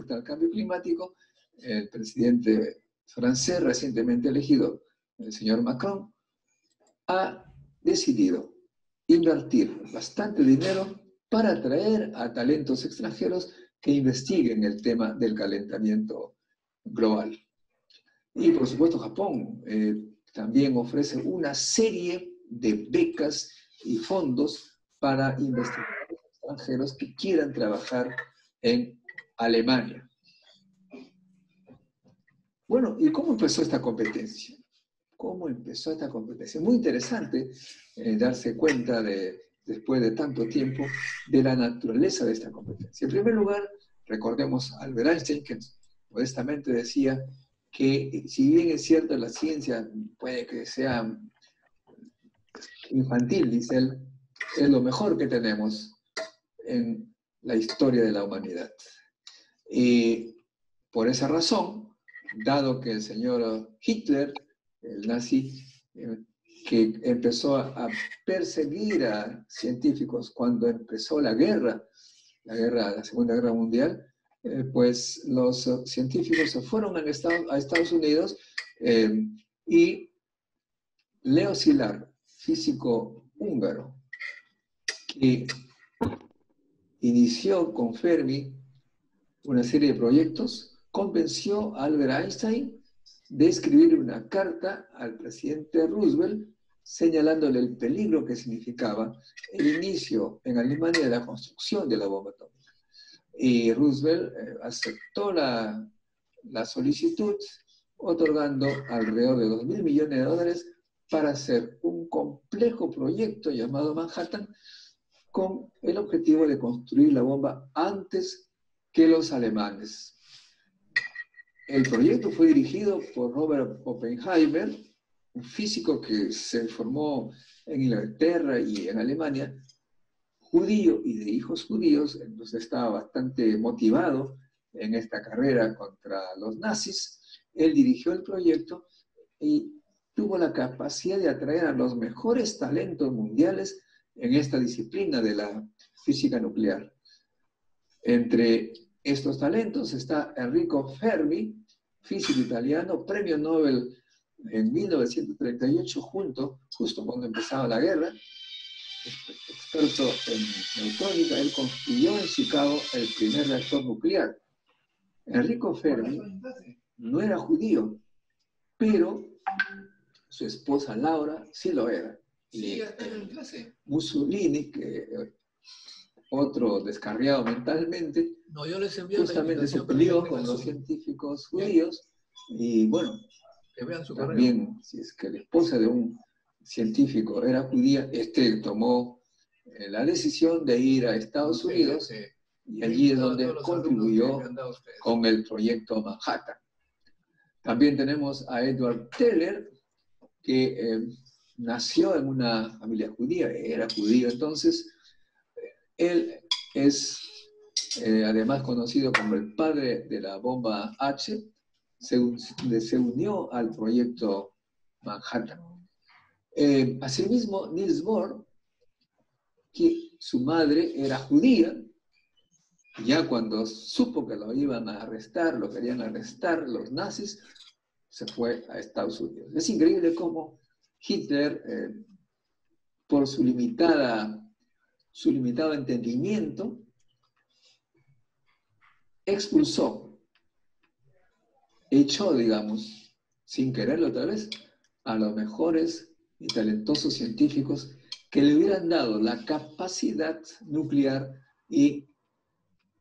respuesta al cambio climático, el presidente francés recientemente elegido, el señor Macron, ha decidido invertir bastante dinero para atraer a talentos extranjeros que investiguen el tema del calentamiento global. Y por supuesto Japón también ofrece una serie de becas y fondos para investigadores extranjeros que quieran trabajar en Alemania. Bueno, ¿y cómo empezó esta competencia? ¿Cómo empezó esta competencia? Muy interesante darse cuenta después de tanto tiempo, de la naturaleza de esta competencia. En primer lugar, recordemos a Albert Einstein, que modestamente decía que si bien es cierto la ciencia puede que sea infantil, dice él, es lo mejor que tenemos en la historia de la humanidad. Y por esa razón, dado que el señor Hitler, el nazi, que empezó a perseguir a científicos cuando empezó la Segunda Guerra Mundial, pues los científicos se fueron a Estados Unidos y Leo Szilard, físico húngaro, que inició con Fermi una serie de proyectos, convenció a Albert Einstein de escribir una carta al presidente Roosevelt señalándole el peligro que significaba el inicio en Alemania de la construcción de la bomba atómica. Y Roosevelt aceptó la solicitud, otorgando alrededor de $2.000 millones para hacer un complejo proyecto llamado Manhattan con el objetivo de construir la bomba antes que los alemanes. El proyecto fue dirigido por Robert Oppenheimer, un físico que se formó en Inglaterra y en Alemania, judío y de hijos judíos, entonces estaba bastante motivado en esta carrera contra los nazis. Él dirigió el proyecto y tuvo la capacidad de atraer a los mejores talentos mundiales en esta disciplina de la física nuclear. Entre estos talentos está Enrico Fermi, físico italiano, premio Nobel en 1938, justo cuando empezaba la guerra, experto en neutrónica. Él construyó en Chicago el primer reactor nuclear. Enrico Fermi no era judío, pero su esposa Laura sí lo era. Y Mussolini, que otro descarriado mentalmente, justamente se peleó con los científicos judíos. Y bueno, también, si es que la esposa de un científico era judía, tomó la decisión de ir a Estados Unidos, y allí es donde contribuyó con el proyecto Manhattan. También tenemos a Edward Teller, que nació en una familia judía, era judío entonces. Él es además conocido como el padre de la bomba H. Se unió al proyecto Manhattan. Asimismo, Niels Bohr, que su madre era judía, ya cuando supo que lo iban a arrestar, lo querían arrestar los nazis, se fue a Estados Unidos. Es increíble cómo Hitler, por su limitado entendimiento, echó, digamos, sin quererlo otra vez, a los mejores y talentosos científicos que le hubieran dado la capacidad nuclear, y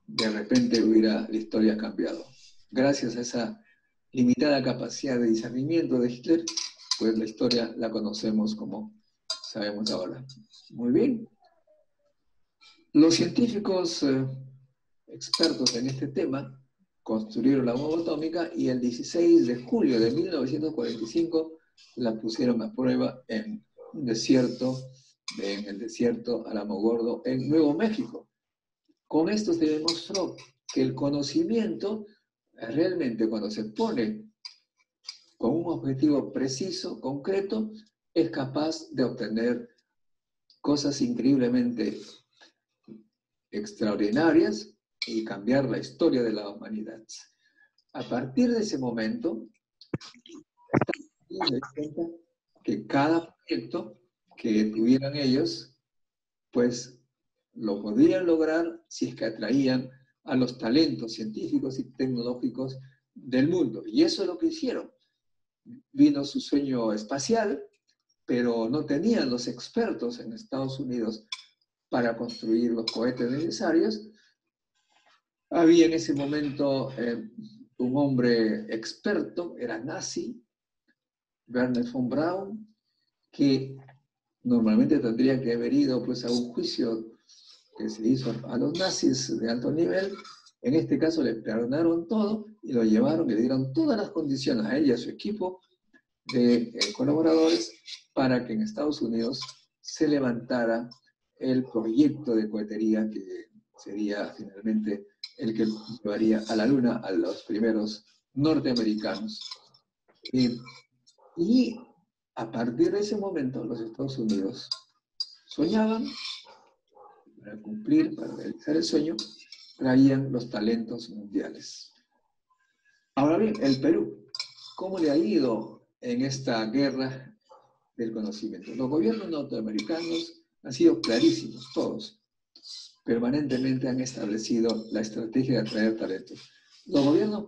de repente la historia cambiado. Gracias a esa limitada capacidad de discernimiento de Hitler, pues la historia la conocemos como sabemos ahora. Muy bien. Los científicos expertos en este tema construyeron la bomba atómica y el 16 de julio de 1945 la pusieron a prueba en un desierto, en el desierto Alamogordo, en Nuevo México. Con esto se demostró que el conocimiento realmente, cuando se pone con un objetivo preciso, concreto, es capaz de obtener cosas increíblemente extraordinarias y cambiar la historia de la humanidad. A partir de ese momento, me di cuenta que cada proyecto que tuvieran ellos, pues lo podrían lograr si es que atraían a los talentos científicos y tecnológicos del mundo. Y eso es lo que hicieron. Vino su sueño espacial, pero no tenían los expertos en Estados Unidos para construir los cohetes necesarios. Había en ese momento un hombre experto, era nazi, Wernher von Braun, que normalmente tendría que haber ido pues, a un juicio que se hizo a los nazis de alto nivel. En este caso le perdonaron todo y lo llevaron y le dieron todas las condiciones a él y a su equipo de colaboradores para que en Estados Unidos se levantara el proyecto de cohetería que sería finalmente el que llevaría a la Luna a los primeros norteamericanos. Y a partir de ese momento los Estados Unidos soñaban, para cumplir, para realizar el sueño, traían los talentos mundiales. Ahora bien, el Perú, ¿cómo le ha ido en esta guerra del conocimiento? Los gobiernos norteamericanos han sido clarísimos, todos. Permanentemente han establecido la estrategia de atraer talentos. Los gobiernos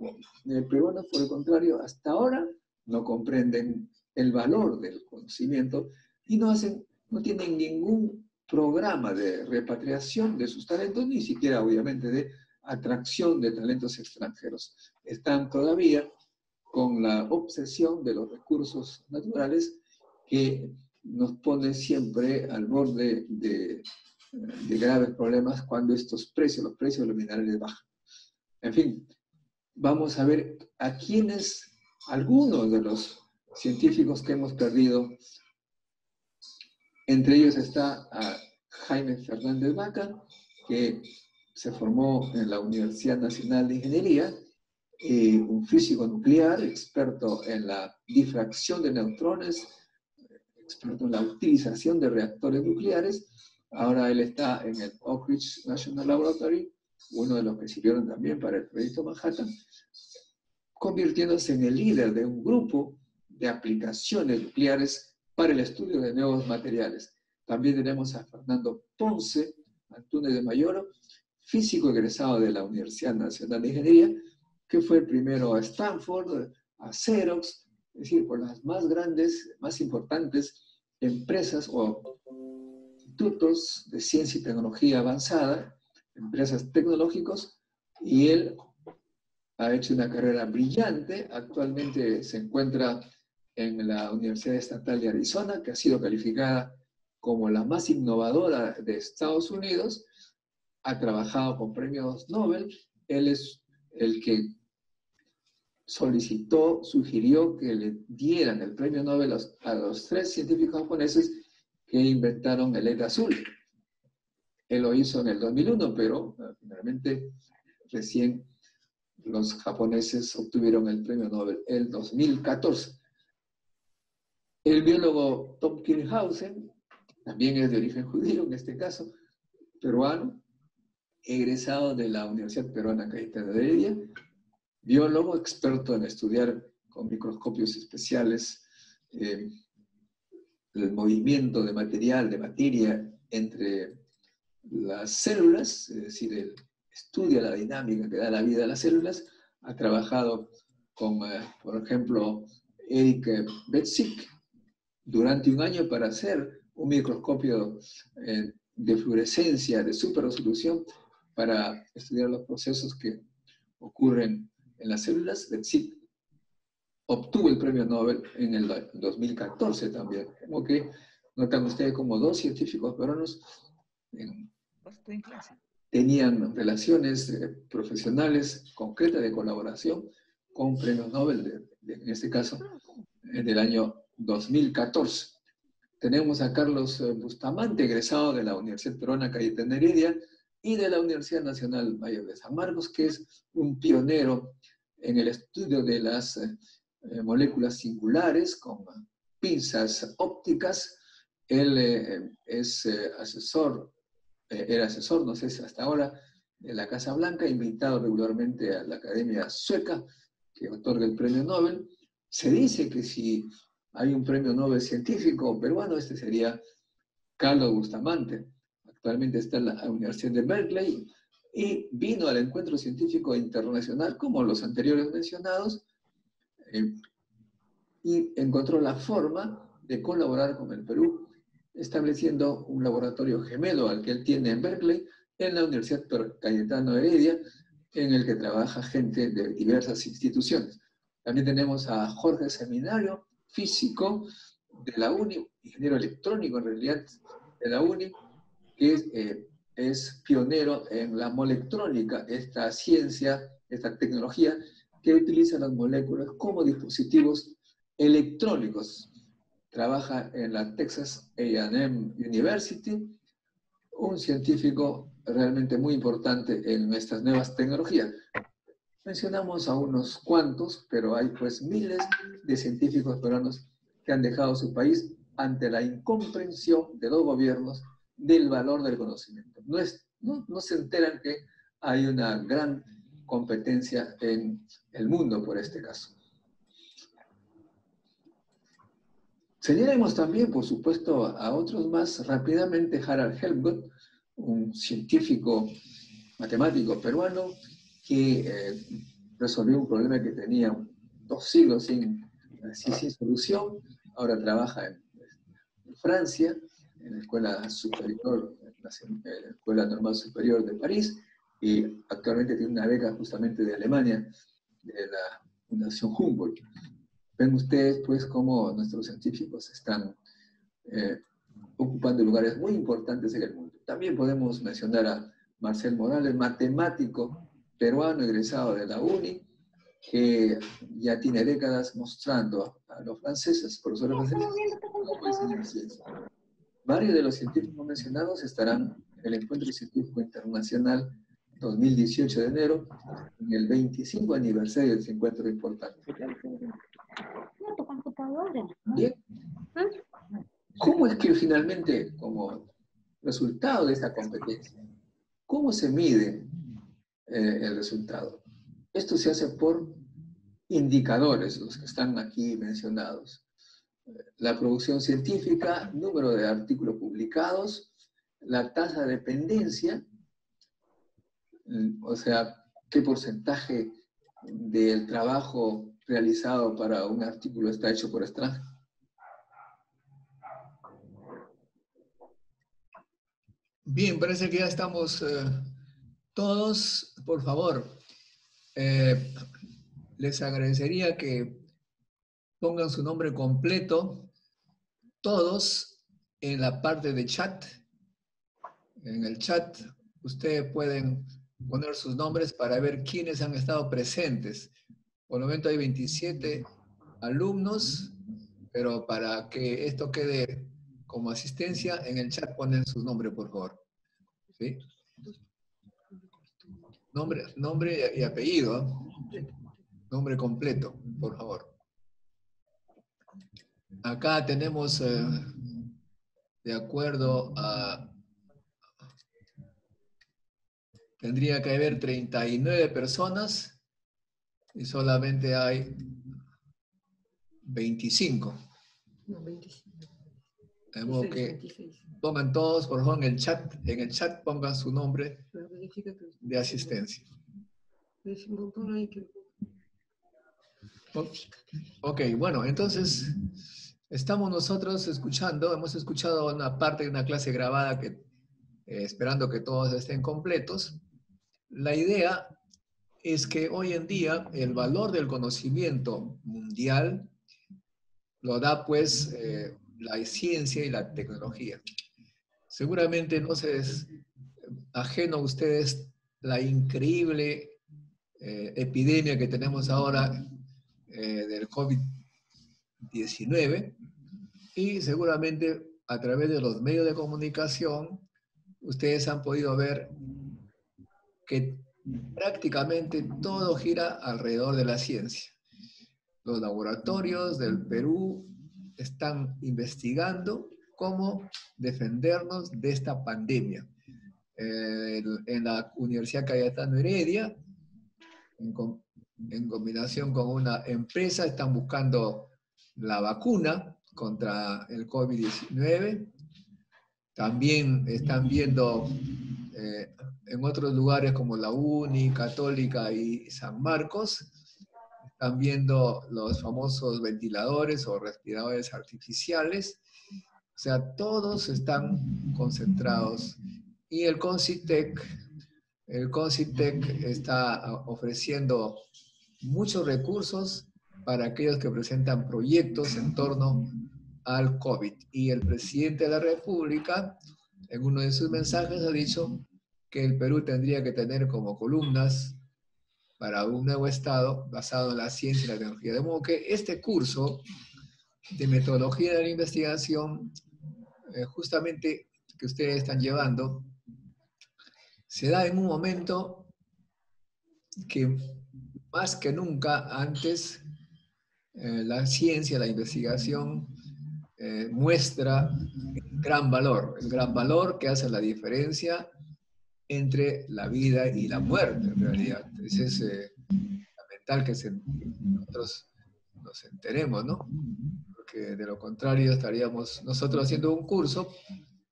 peruanos, por el contrario, hasta ahora no comprenden el valor del conocimiento y no tienen ningún programa de repatriación de sus talentos, ni siquiera, obviamente, de atracción de talentos extranjeros. Están todavía con la obsesión de los recursos naturales que nos pone siempre al borde de graves problemas cuando los precios de los minerales bajan. En fin, vamos a ver a quiénes, algunos de los científicos que hemos perdido. Entre ellos está a Jaime Fernández Vaca, que se formó en la Universidad Nacional de Ingeniería, un físico nuclear, experto en la difracción de neutrones, experto en la utilización de reactores nucleares. Ahora él está en el Oak Ridge National Laboratory, uno de los que sirvieron también para el proyecto Manhattan, convirtiéndose en el líder de un grupo de aplicaciones nucleares para el estudio de nuevos materiales. También tenemos a Fernando Ponce Antúnez de Mayoro, físico egresado de la Universidad Nacional de Ingeniería, que fue el primero a Stanford, a Xerox, es decir, por las más grandes, más importantes empresas o institutos de ciencia y tecnología avanzada, empresas tecnológicas, y él ha hecho una carrera brillante. Actualmente se encuentra en la Universidad Estatal de Arizona, que ha sido calificada como la más innovadora de Estados Unidos. Ha trabajado con premios Nobel. Él es el que sugirió que le dieran el premio Nobel a los 3 científicos japoneses que inventaron el LED azul. Él lo hizo en el 2001, pero finalmente recién los japoneses obtuvieron el premio Nobel el 2014. El biólogo Tom Kirchhausen, también es de origen judío en este caso, peruano, egresado de la Universidad Peruana Cayetano de Heredia, biólogo experto en estudiar con microscopios especiales el movimiento de materia entre las células, es decir, él estudia la dinámica que da la vida a las células. Ha trabajado con, por ejemplo, Eric Betsick durante un año para hacer un microscopio de fluorescencia de super resolución para estudiar los procesos que ocurren en las células. Betsick obtuvo el premio Nobel en el 2014 también. Como que notan ustedes como 2 científicos peruanos tenían relaciones profesionales concretas de colaboración con premios Nobel, en este caso, del año 2014. Tenemos a Carlos Bustamante, egresado de la Universidad Peruana Cayetano Heredia y de la Universidad Nacional Mayor de San Marcos, que es un pionero en el estudio de las moléculas singulares con pinzas ópticas. Él es era asesor, no sé si hasta ahora, de la Casa Blanca, invitado regularmente a la Academia Sueca, que otorga el premio Nobel. Se dice que si hay un premio Nobel científico peruano, este sería Carlos Bustamante. Actualmente está en la Universidad de Berkeley y vino al encuentro científico internacional, como los anteriores mencionados, y encontró la forma de colaborar con el Perú, estableciendo un laboratorio gemelo al que él tiene en Berkeley, en la Universidad Cayetano Heredia, en el que trabaja gente de diversas instituciones. También tenemos a Jorge Seminario, físico de la UNI, ingeniero electrónico en realidad de la UNI, que es pionero en la molectrónica, esta ciencia, esta tecnología que utiliza las moléculas como dispositivos electrónicos. Trabaja en la Texas A&M University, un científico realmente muy importante en estas nuevas tecnologías. Mencionamos a unos cuantos, pero hay pues miles de científicos peruanos que han dejado su país ante la incomprensión de los gobiernos del valor del conocimiento. No se enteran que hay una gran competencia en el mundo por este caso. Señalemos también, por supuesto, a otros más rápidamente. Harald Helmut, un científico matemático peruano que resolvió un problema que tenía 2 siglos sin solución. Ahora trabaja en Francia, en la Escuela Superior, la Escuela Normal Superior de París, y actualmente tiene una beca justamente de Alemania, de la Fundación Humboldt. Ven ustedes, pues, cómo nuestros científicos están ocupando lugares muy importantes en el mundo. También podemos mencionar a Marcel Morales, matemático peruano egresado de la UNI, que ya tiene décadas mostrando a los franceses, profesores franceses, cómo enseñar ciencia. Varios de los científicos mencionados estarán en el Encuentro Científico Internacional 2018 de enero, en el 25 aniversario de ese encuentro importante. Bien. ¿Cómo es que finalmente, como resultado de esta competencia, cómo se mide el resultado? Esto se hace por indicadores, los que están aquí mencionados. La producción científica, número de artículos publicados, la tasa de dependencia, o sea, qué porcentaje del trabajo realizado para un artículo está hecho por extranjeros. Bien, parece que ya estamos todos. Por favor, les agradecería que pongan su nombre completo, todos, en la parte de chat. En el chat ustedes pueden poner sus nombres para ver quiénes han estado presentes. Por el momento hay 27 alumnos, pero para que esto quede como asistencia, en el chat ponen su nombre, por favor. ¿Sí? Nombre y apellido. Nombre completo, por favor. Acá tenemos, de acuerdo a... Tendría que haber 39 personas y solamente hay 25. No, 25. De modo que pongan todos, por favor, en el chat pongan su nombre de asistencia. Ok, bueno, entonces estamos nosotros escuchando, hemos escuchado una parte de una clase grabada que esperando que todos estén completos. La idea es que hoy en día el valor del conocimiento mundial lo da pues la ciencia y la tecnología. Seguramente no se es ajeno a ustedes la increíble epidemia que tenemos ahora del COVID-19 y seguramente a través de los medios de comunicación ustedes han podido ver que prácticamente todo gira alrededor de la ciencia. Los laboratorios del Perú están investigando cómo defendernos de esta pandemia. en la Universidad Cayetano Heredia, en combinación con una empresa, están buscando la vacuna contra el COVID-19. También están viendo en otros lugares como la UNI, Católica y San Marcos, están viendo los famosos ventiladores o respiradores artificiales. O sea, todos están concentrados. Y el CONCITEC está ofreciendo muchos recursos para aquellos que presentan proyectos en torno al COVID. Y el presidente de la República, en uno de sus mensajes, ha dicho que el Perú tendría que tener como columnas para un nuevo Estado basado en la ciencia y la tecnología. De modo que este curso de metodología de la investigación, justamente que ustedes están llevando, se da en un momento que más que nunca antes la ciencia, la investigación muestra el gran valor que hace la diferencia entre la vida y la muerte, en realidad. Ese es fundamental que nosotros nos enteremos, ¿no? Porque de lo contrario estaríamos nosotros haciendo un curso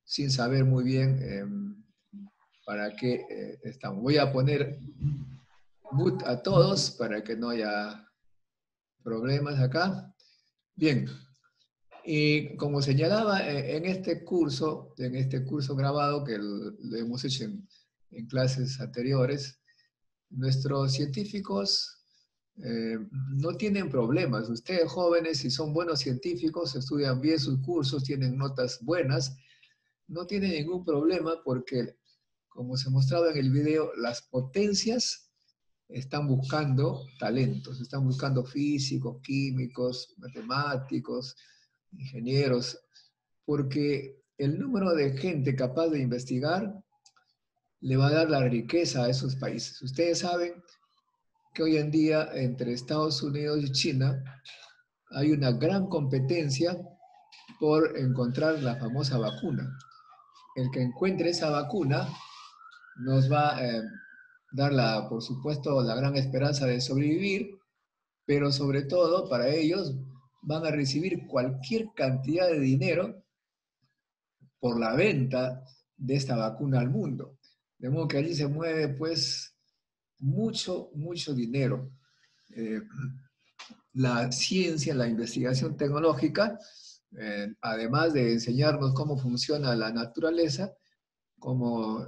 sin saber muy bien para qué estamos. Voy a poner mute a todos para que no haya problemas acá. Bien, y como señalaba en este curso grabado que lo hemos hecho en clases anteriores, nuestros científicos no tienen problemas. Ustedes jóvenes, si son buenos científicos, estudian bien sus cursos, tienen notas buenas, no tienen ningún problema porque, como se mostraba en el video, las potencias están buscando talentos, están buscando físicos, químicos, matemáticos, ingenieros, porque el número de gente capaz de investigar le va a dar la riqueza a esos países. Ustedes saben que hoy en día entre Estados Unidos y China hay una gran competencia por encontrar la famosa vacuna. El que encuentre esa vacuna nos va a dar, por supuesto, la gran esperanza de sobrevivir, pero sobre todo para ellos van a recibir cualquier cantidad de dinero por la venta de esta vacuna al mundo. De modo que allí se mueve pues mucho, mucho dinero. La ciencia, la investigación tecnológica, además de enseñarnos cómo funciona la naturaleza, cómo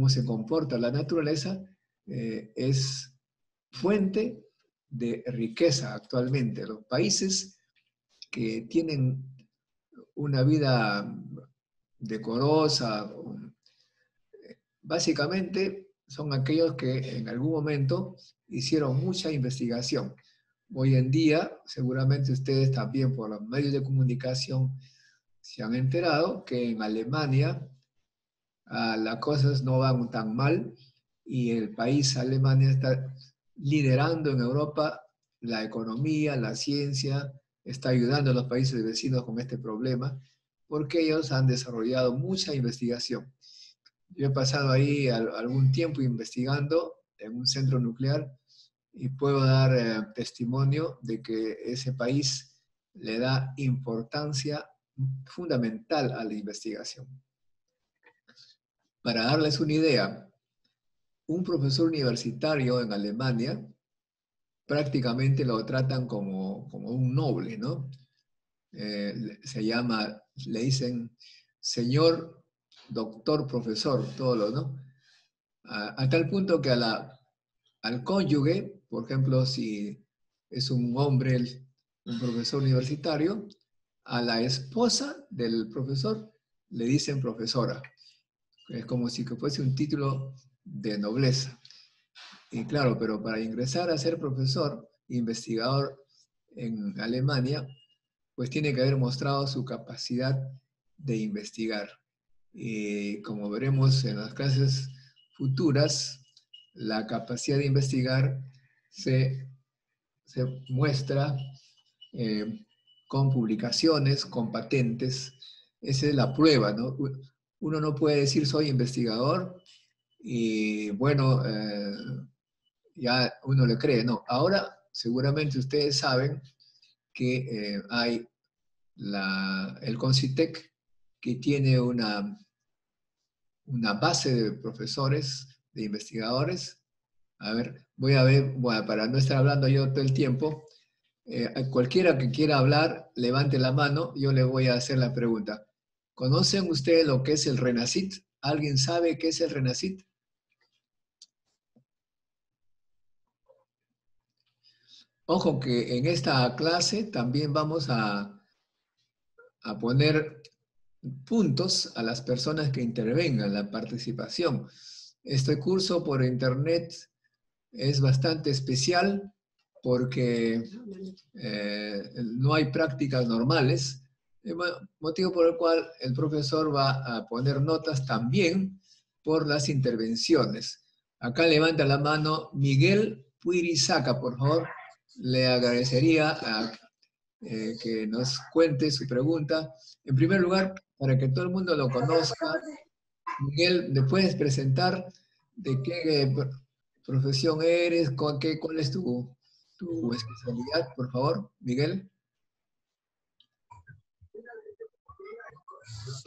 se comporta la naturaleza, es fuente de riqueza actualmente. Los países que tienen una vida decorosa, básicamente son aquellos que en algún momento hicieron mucha investigación. Hoy en día, seguramente ustedes también por los medios de comunicación se han enterado que en Alemania las cosas no van tan mal y el país Alemania está liderando en Europa la economía, la ciencia, está ayudando a los países vecinos con este problema porque ellos han desarrollado mucha investigación. Yo he pasado ahí algún tiempo investigando en un centro nuclear y puedo dar testimonio de que ese país le da importancia fundamental a la investigación. Para darles una idea, un profesor universitario en Alemania prácticamente lo tratan como un noble, ¿no? Le dicen señor, doctor, profesor, todo lo, ¿no? A tal punto que al cónyuge, por ejemplo, si es un hombre, un profesor universitario, a la esposa del profesor le dicen profesora. Es como si fuese un título de nobleza. Y claro, pero para ingresar a ser profesor, investigador en Alemania, pues tiene que haber mostrado su capacidad de investigar. Y como veremos en las clases futuras, la capacidad de investigar se muestra con publicaciones, con patentes. Esa es la prueba, ¿no? uno no puede decir soy investigador y bueno, ya uno le cree. No, ahora seguramente ustedes saben que hay el CONCITEC que tiene una base de profesores, de investigadores. A ver, voy a ver, bueno, para no estar hablando yo todo el tiempo, cualquiera que quiera hablar, levante la mano, yo le voy a hacer la pregunta. ¿Conocen ustedes lo que es el RENACIT? ¿Alguien sabe qué es el RENACIT? Ojo que en esta clase también vamos a poner puntos a las personas que intervengan, la participación. Este curso por internet es bastante especial porque no hay prácticas normales, motivo por el cual el profesor va a poner notas también por las intervenciones. Acá levanta la mano Miguel Puirizaca, por favor. Le agradecería que nos cuente su pregunta. En primer lugar, para que todo el mundo lo conozca, Miguel, ¿me puedes presentar de qué profesión eres? ¿Cuál es tu especialidad, por favor, Miguel?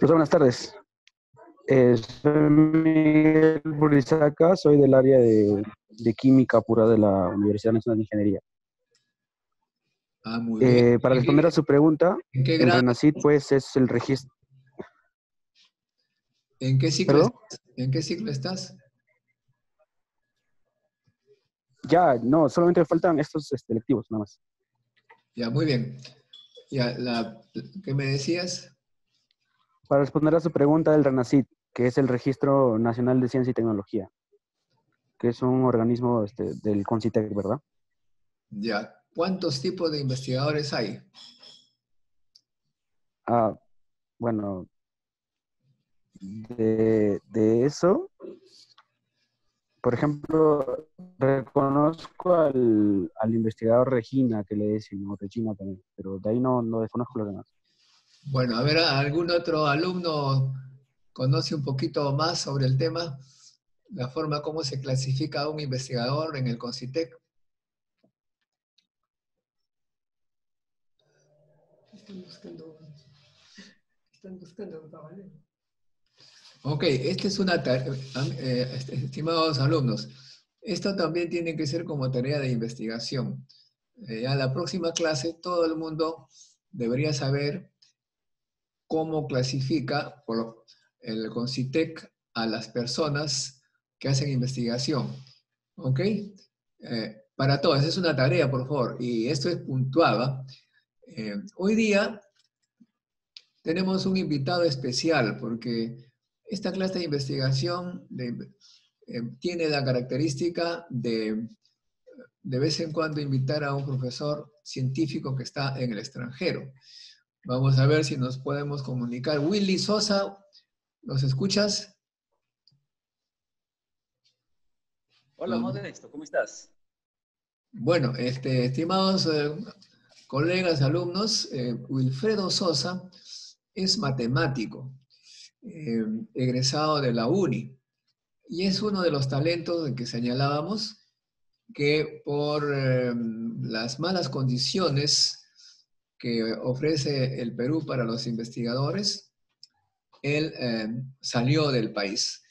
Buenas tardes. Soy Miguel Burizaca, soy del área de Química Pura de la Universidad Nacional de Ingeniería. Ah, muy bien. Para responder a su pregunta, ¿En qué el grado? RENACIT pues es el registro... ¿En qué ciclo ¿Perdón? estás? ¿En qué ciclo estás? Ya, no, solamente me faltan estos electivos, nada más. Ya, muy bien. Ya, ¿qué me decías? Para responder a su pregunta, el RENACIT, que es el Registro Nacional de Ciencia y Tecnología, que es un organismo del CONCITEC, ¿verdad? Ya. ¿Cuántos tipos de investigadores hay? Ah, bueno, de eso... Por ejemplo, reconozco al investigador Regina, que le decimos, o Regina también, pero de ahí no desconozco lo demás. Bueno, a ver, ¿algún otro alumno conoce un poquito más sobre el tema? La forma como se clasifica a un investigador en el CONCITEC. Están buscando un caballero. Ok, esta es una tarea, estimados alumnos, esto también tiene que ser como tarea de investigación. Ya la próxima clase todo el mundo debería saber cómo clasifica por el CONCITEC a las personas que hacen investigación. ¿Ok? Para todos, es una tarea, por favor, y esto es puntuada. Hoy día tenemos un invitado especial porque esta clase de investigación tiene la característica de vez en cuando invitar a un profesor científico que está en el extranjero. Vamos a ver si nos podemos comunicar. Willy Sosa, ¿nos escuchas? Hola, Modesto, ¿cómo estás? Bueno, estimados colegas, alumnos, Wilfredo Sosa es matemático, egresado de la UNI, y es uno de los talentos de que señalábamos que por las malas condiciones que ofrece el Perú para los investigadores, él salió del país.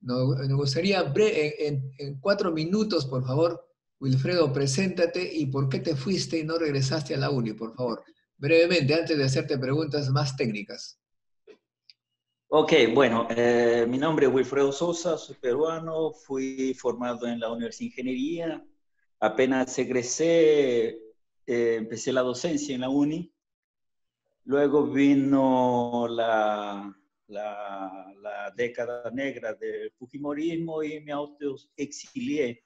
Nos gustaría, en 4 minutos, por favor, Wilfredo, preséntate y por qué te fuiste y no regresaste a la uni, por favor. Brevemente, antes de hacerte preguntas más técnicas. Ok, bueno, mi nombre es Wilfredo Sosa, soy peruano, fui formado en la Universidad de Ingeniería, apenas egresé, empecé la docencia en la UNI, luego vino la década negra del fujimorismo y me autoexilié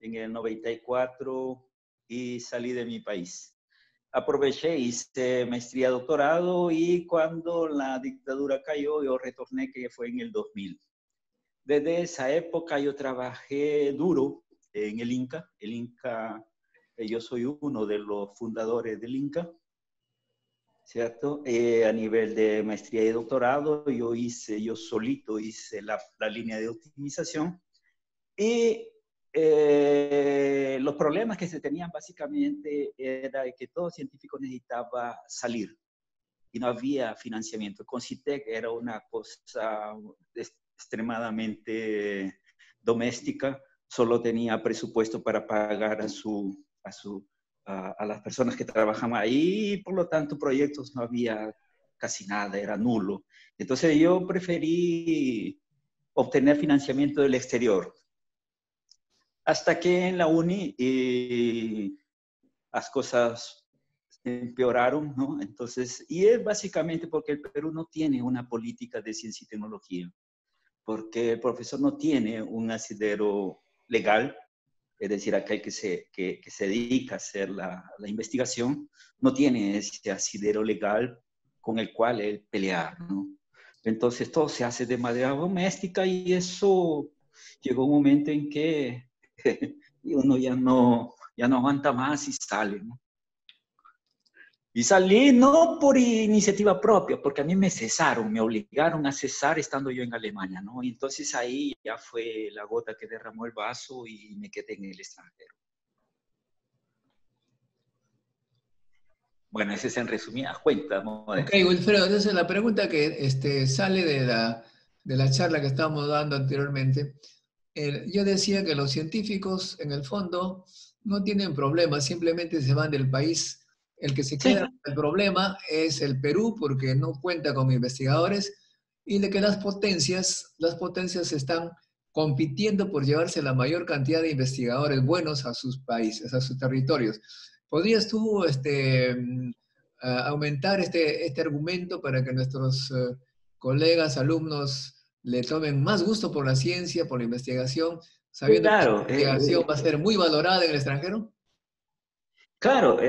en el 94 y salí de mi país. Aproveché, hice maestría, doctorado y cuando la dictadura cayó yo retorné, que fue en el 2000. Desde esa época yo trabajé duro en el Inca. El Inca, yo soy uno de los fundadores del Inca. ¿cierto? A nivel de maestría y doctorado, yo solito hice la línea de optimización. Y los problemas que se tenían básicamente era que todo científico necesitaba salir y no había financiamiento. Concitec era una cosa extremadamente doméstica, solo tenía presupuesto para pagar a las personas que trabajaban ahí, y por lo tanto proyectos no había casi nada, era nulo. Entonces yo preferí obtener financiamiento del exterior. Hasta que en la uni las cosas empeoraron, ¿no? Entonces, y es básicamente porque el Perú no tiene una política de ciencia y tecnología, porque el profesor no tiene un asidero legal, es decir, aquel que se dedica a hacer la investigación, no tiene ese asidero legal con el cual él pelear, ¿no? Entonces todo se hace de manera doméstica y eso llegó un momento en que uno ya no aguanta más y sale, ¿no? Y salí no por iniciativa propia, porque a mí me cesaron, me obligaron a cesar estando yo en Alemania, ¿no? Y entonces ahí ya fue la gota que derramó el vaso y me quedé en el extranjero. Bueno, ese es en resumidas cuentas, ¿no? Ok, Wilfredo, entonces la pregunta que sale de la charla que estábamos dando anteriormente, yo decía que los científicos, en el fondo, no tienen problemas, simplemente se van del país. El que se queda Sí. con el problema es el Perú, porque no cuenta con investigadores, y de que las potencias están compitiendo por llevarse la mayor cantidad de investigadores buenos a sus países, a sus territorios. ¿Podrías tú aumentar este argumento para que nuestros colegas, alumnos, le tomen más gusto por la ciencia, por la investigación, sabiendo que la Claro, investigación va a ser muy valorada en el extranjero? claro.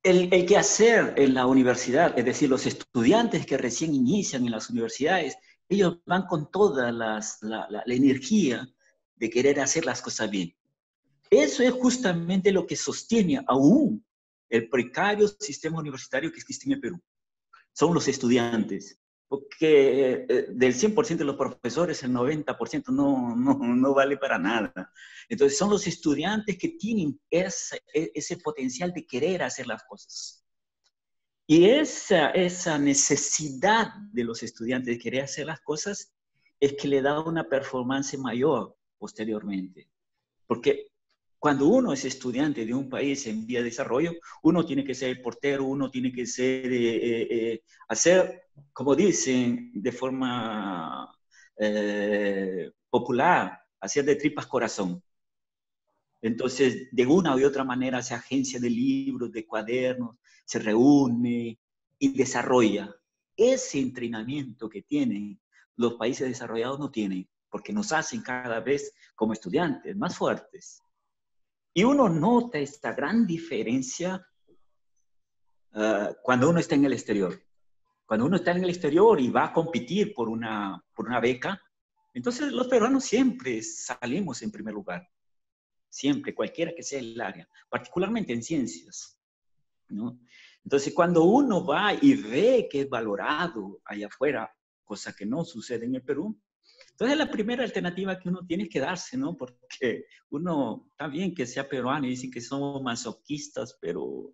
El quehacer en la universidad, es decir, los estudiantes que recién inician en las universidades, ellos van con toda la energía de querer hacer las cosas bien. Eso es justamente lo que sostiene aún el precario sistema universitario que existe en el Perú. Son los estudiantes. Porque del 100% de los profesores, el 90% no vale para nada. Entonces son los estudiantes que tienen ese potencial de querer hacer las cosas. Y esa necesidad de los estudiantes de querer hacer las cosas es que le da una performance mayor posteriormente. Porque cuando uno es estudiante de un país en vía de desarrollo, uno tiene que ser portero, uno tiene que ser, hacer, como dicen de forma popular, hacer de tripas corazón. Entonces, de una u otra manera se agencia de libros, de cuadernos, se reúne y desarrolla. Ese entrenamiento que tienen los países desarrollados no tienen, porque nos hacen cada vez como estudiantes más fuertes. Y uno nota esta gran diferencia cuando uno está en el exterior. Cuando uno está en el exterior y va a competir por una beca, entonces los peruanos siempre salimos en primer lugar. Siempre, cualquiera que sea el área, particularmente en ciencias, ¿no? Entonces, cuando uno va y ve que es valorado allá afuera, cosa que no sucede en el Perú, entonces la primera alternativa que uno tiene es quedarse, ¿no? Porque uno, está bien que sea peruano y dicen que somos masoquistas, pero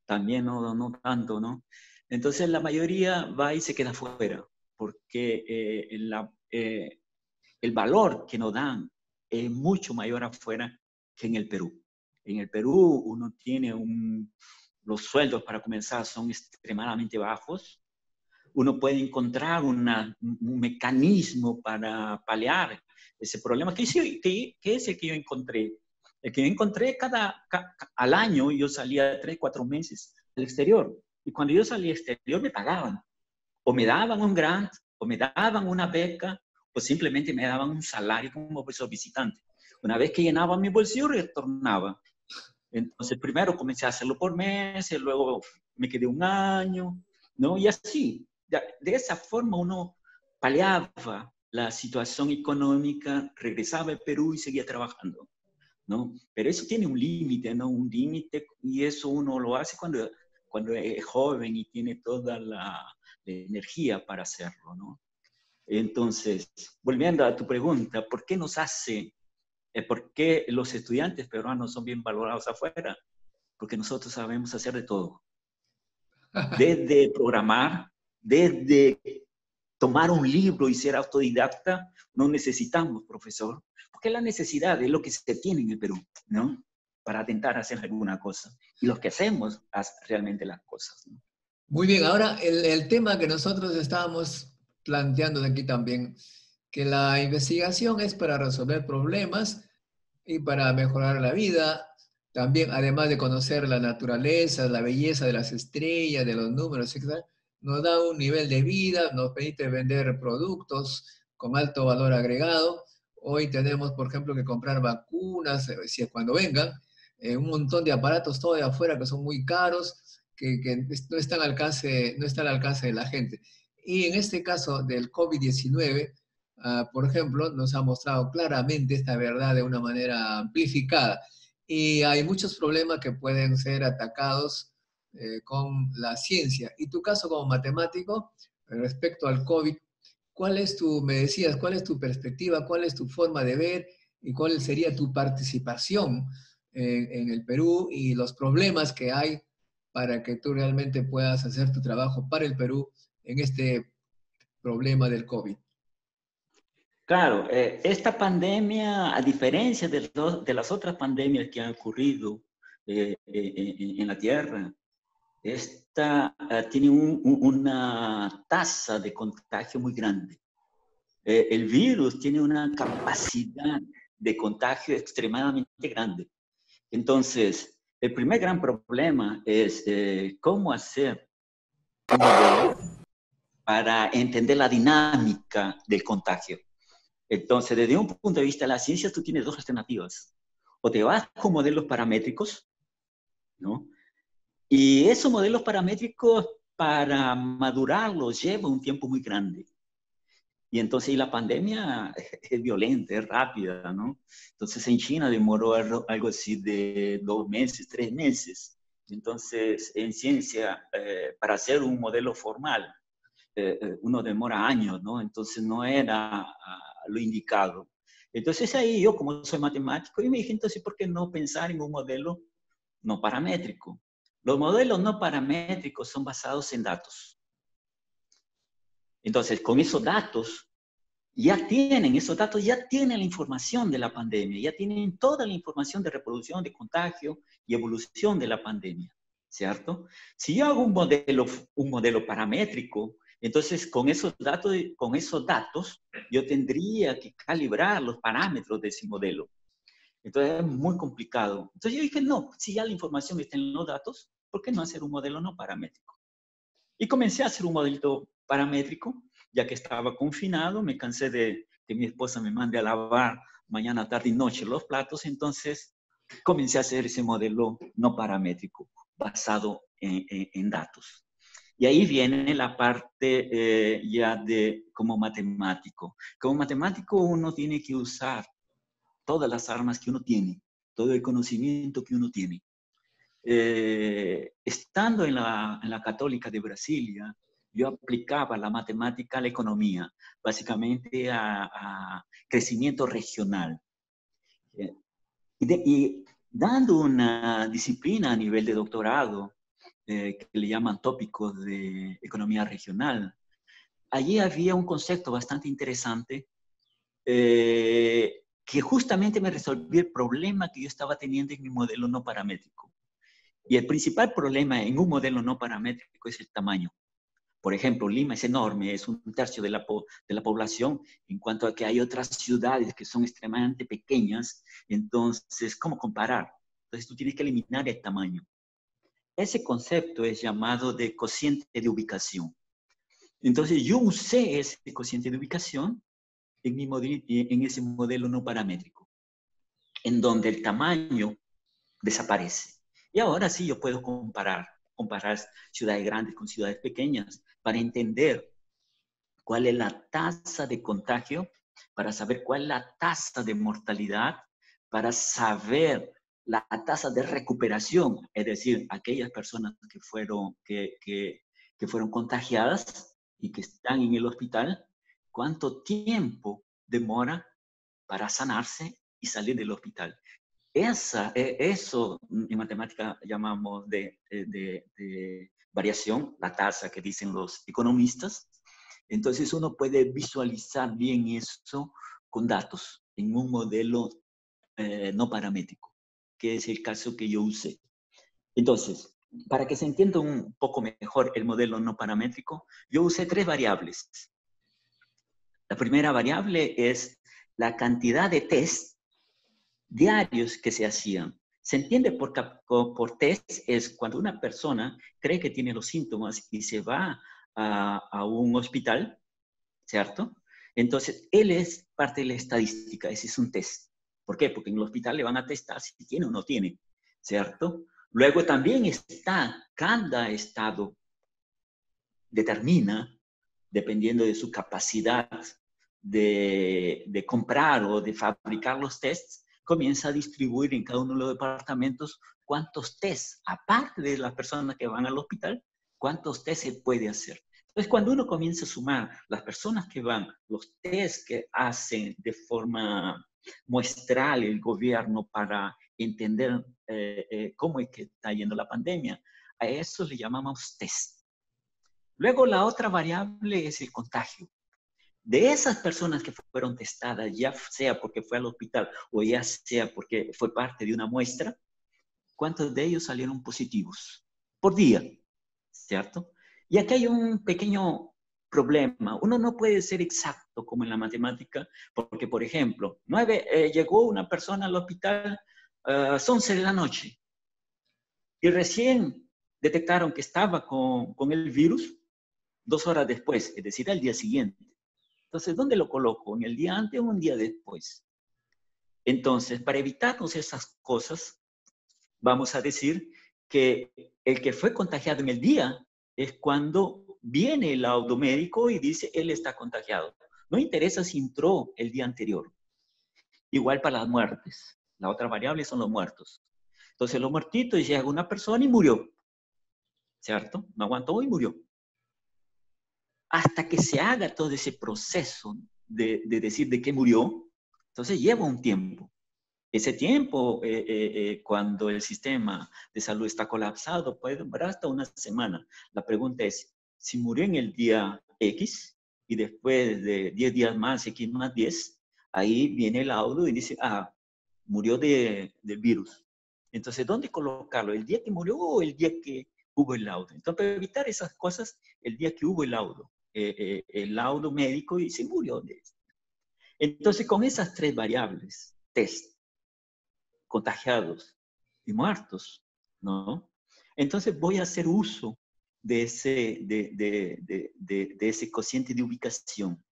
también no tanto, ¿no? Entonces la mayoría va y se queda afuera, porque el valor que nos dan es mucho mayor afuera que en el Perú. En el Perú uno tiene los sueldos para comenzar son extremadamente bajos. Uno puede encontrar un mecanismo para paliar ese problema, que es el que yo encontré. El que yo encontré al año, yo salía 3, 4 meses al exterior. Y cuando yo salía al exterior me pagaban. O me daban un grant, o me daban una beca, o simplemente me daban un salario como profesor visitante. Una vez que llenaba mi bolsillo, retornaba. Entonces, primero comencé a hacerlo por meses, luego me quedé un año, ¿no? Y así, de esa forma uno paliaba la situación económica, regresaba al Perú y seguía trabajando, ¿no? Pero eso tiene un límite, ¿no? Un límite, y eso uno lo hace cuando es joven y tiene toda la energía para hacerlo, ¿no? Entonces, volviendo a tu pregunta, ¿por qué por qué los estudiantes peruanos son bien valorados afuera? Porque nosotros sabemos hacer de todo. Desde programar, desde tomar un libro y ser autodidacta, no necesitamos profesor, porque la necesidad es lo que se tiene en el Perú, ¿no? Para intentar hacer alguna cosa. Y los que hacemos, hacen realmente las cosas, ¿no? Muy bien, ahora el tema que nosotros estábamos planteando de aquí también, que la investigación es para resolver problemas y para mejorar la vida, también además de conocer la naturaleza, la belleza de las estrellas, de los números, etc., nos da un nivel de vida, nos permite vender productos con alto valor agregado. Hoy tenemos, por ejemplo, que comprar vacunas, si es cuando vengan, un montón de aparatos todo de afuera que son muy caros, que no están no están al alcance de la gente. Y en este caso del COVID-19, por ejemplo, nos ha mostrado claramente esta verdad de una manera amplificada. Y hay muchos problemas que pueden ser atacados con la ciencia. Y tu caso como matemático, respecto al COVID, me decías, cuál es tu perspectiva, cuál es tu forma de ver y cuál sería tu participación en el Perú y los problemas que hay para que tú realmente puedas hacer tu trabajo para el Perú en este problema del COVID? Claro, esta pandemia, a diferencia de las otras pandemias que han ocurrido en la Tierra, esta tiene una tasa de contagio muy grande. El virus tiene una capacidad de contagio extremadamente grande. Entonces, el primer gran problema es cómo hacer un modelo para entender la dinámica del contagio. Entonces, desde un punto de vista de la ciencia, tú tienes dos alternativas. O te vas con modelos paramétricos, ¿no? Y esos modelos paramétricos, para madurarlos, lleva un tiempo muy grande. Y entonces la pandemia es violenta, es rápida, ¿no? Entonces en China demoró algo así de 2 meses, 3 meses. Entonces en ciencia, para hacer un modelo formal, uno demora años, ¿no? Entonces no era lo indicado. Entonces ahí yo, como soy matemático, y me dije, entonces, ¿por qué no pensar en un modelo no paramétrico? Los modelos no paramétricos son basados en datos. Entonces, con esos datos ya tienen la información de la pandemia, ya tienen toda la información de reproducción, de contagio y evolución de la pandemia, ¿cierto? Si yo hago un modelo paramétrico, entonces con esos datos yo tendría que calibrar los parámetros de ese modelo. Entonces es muy complicado. Entonces yo dije, no, si ya la información está en los datos, ¿por qué no hacer un modelo no paramétrico? Y comencé a hacer un modelo paramétrico, ya que estaba confinado, me cansé de que mi esposa me mande a lavar mañana, tarde y noche los platos, entonces comencé a hacer ese modelo no paramétrico, basado en datos. Y ahí viene la parte ya de como matemático. Como matemático uno tiene que usar todas las armas que uno tiene, todo el conocimiento que uno tiene. Estando en la Católica de Brasilia, yo aplicaba la matemática a la economía, básicamente a crecimiento regional. Y dando una disciplina a nivel de doctorado, que le llaman tópicos de economía regional, allí había un concepto bastante interesante que justamente me resolvió el problema que yo estaba teniendo en mi modelo no paramétrico. Y el principal problema en un modelo no paramétrico es el tamaño. Por ejemplo, Lima es enorme, es 1/3 de la población, en cuanto a que hay otras ciudades que son extremadamente pequeñas. Entonces, ¿cómo comparar? Entonces, tú tienes que eliminar el tamaño. Ese concepto es llamado de cociente de ubicación. Entonces, yo usé ese cociente de ubicación en ese modelo no paramétrico, en donde el tamaño desaparece. Y ahora sí yo puedo comparar ciudades grandes con ciudades pequeñas para entender cuál es la tasa de contagio, para saber cuál es la tasa de mortalidad, para saber la tasa de recuperación, es decir, aquellas personas que fueron contagiadas y que están en el hospital, cuánto tiempo demora para sanarse y salir del hospital. Eso en matemática llamamos de variación, la tasa que dicen los economistas. Entonces uno puede visualizar bien eso con datos en un modelo no paramétrico, que es el caso que yo usé. Entonces, para que se entienda un poco mejor el modelo no paramétrico, yo usé 3 variables. La primera variable es la cantidad de test diarios que se hacían. Se entiende por test es cuando una persona cree que tiene los síntomas y se va a un hospital, ¿cierto? Entonces, él es parte de la estadística, ese es un test. ¿Por qué? Porque en el hospital le van a testar si tiene o no tiene, ¿cierto? Luego también está, cada estado determina, dependiendo de su capacidad de comprar o de fabricar los tests, comienza a distribuir en cada uno de los departamentos cuántos tests, aparte de las personas que van al hospital, cuántos tests se puede hacer. Entonces, cuando uno comienza a sumar las personas que van, los tests que hacen de forma muestral el gobierno para entender cómo es que está yendo la pandemia, a eso le llamamos test. Luego, la otra variable es el contagio. De esas personas que fueron testadas, ya sea porque fue al hospital o ya sea porque fue parte de una muestra, ¿cuántos de ellos salieron positivos por día? ¿Cierto? Y aquí hay un pequeño problema. Uno no puede ser exacto como en la matemática, porque, por ejemplo, llegó una persona al hospital a las 11 de la noche y recién detectaron que estaba con el virus 2 horas después, es decir, al día siguiente. Entonces, ¿dónde lo coloco? ¿En el día antes o un día después? Entonces, para evitarnos esas cosas, vamos a decir que el que fue contagiado en el día es cuando viene el laudo médico y dice, él está contagiado. No interesa si entró el día anterior. Igual para las muertes. La otra variable son los muertos. Entonces, los muertitos, llega una persona y murió. ¿Cierto? No aguantó y murió. Hasta que se haga todo ese proceso de decir de qué murió, entonces lleva un tiempo. Ese tiempo, cuando el sistema de salud está colapsado, puede durar hasta una semana. La pregunta es, si murió en el día X y después de 10 días más, X más 10, ahí viene el laudo y dice, murió del virus. Entonces, ¿dónde colocarlo? ¿El día que murió o el día que hubo el laudo? Entonces, para evitar esas cosas, el día que hubo el laudo médico y se murió de esto. Entonces, con esas 3 variables, test, contagiados y muertos, ¿no? Entonces voy a hacer uso de ese cociente de ubicación.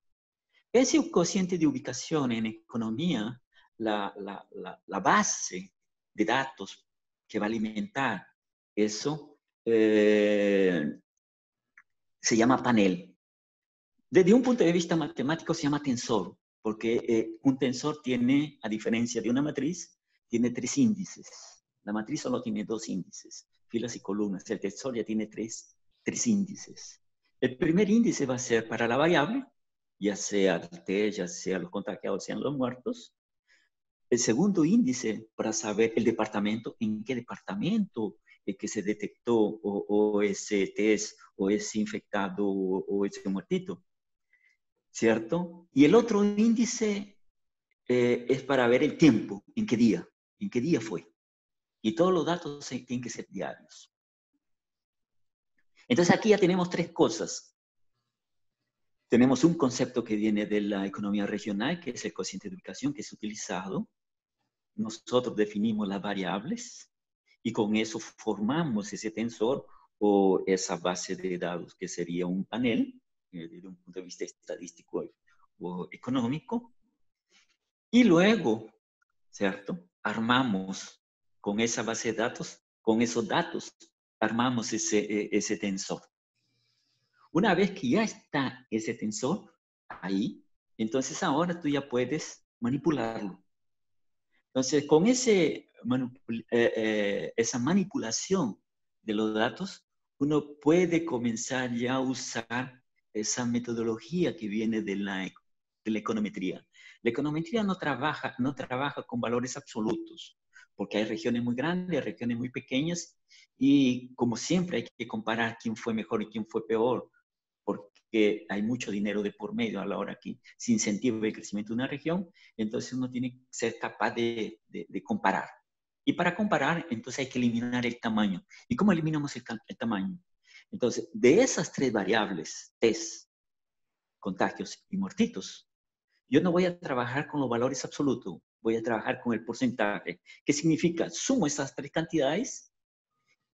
Ese cociente de ubicación en economía, la base de datos que va a alimentar eso, se llama panel. Desde un punto de vista matemático se llama tensor, porque un tensor tiene, a diferencia de una matriz, tiene 3 índices. La matriz solo tiene 2 índices, filas y columnas. El tensor ya tiene 3 índices. El primer índice va a ser para la variable, ya sea el T, ya sea los contagiados, sean los muertos. El segundo índice para saber el departamento, en qué departamento que se detectó o ese test, o ese infectado, o ese muertito. ¿Cierto? Y el otro índice es para ver el tiempo, en qué día fue. Y todos los datos tienen que ser diarios. Entonces aquí ya tenemos 3 cosas. Tenemos un concepto que viene de la economía regional, que es el cociente de ubicación, que es utilizado. Nosotros definimos las variables y con eso formamos ese tensor o esa base de datos que sería un panel desde un punto de vista estadístico o económico. Y luego, ¿cierto? Armamos con esa base de datos, con esos datos, armamos ese tensor. Una vez que ya está ese tensor ahí, entonces ahora tú ya puedes manipularlo. Entonces, con esa manipulación de los datos, uno puede comenzar ya a usar esa metodología que viene de la econometría. La econometría no trabaja con valores absolutos, porque hay regiones muy grandes, hay regiones muy pequeñas, y como siempre hay que comparar quién fue mejor y quién fue peor, porque hay mucho dinero de por medio a la hora que se incentiva el crecimiento de una región. Entonces uno tiene que ser capaz de comparar. Y para comparar, entonces hay que eliminar el tamaño. ¿Y cómo eliminamos el tamaño? Entonces, de esas tres variables, test, contagios y muertitos, yo no voy a trabajar con los valores absolutos, voy a trabajar con el porcentaje. ¿Qué significa? Sumo esas tres cantidades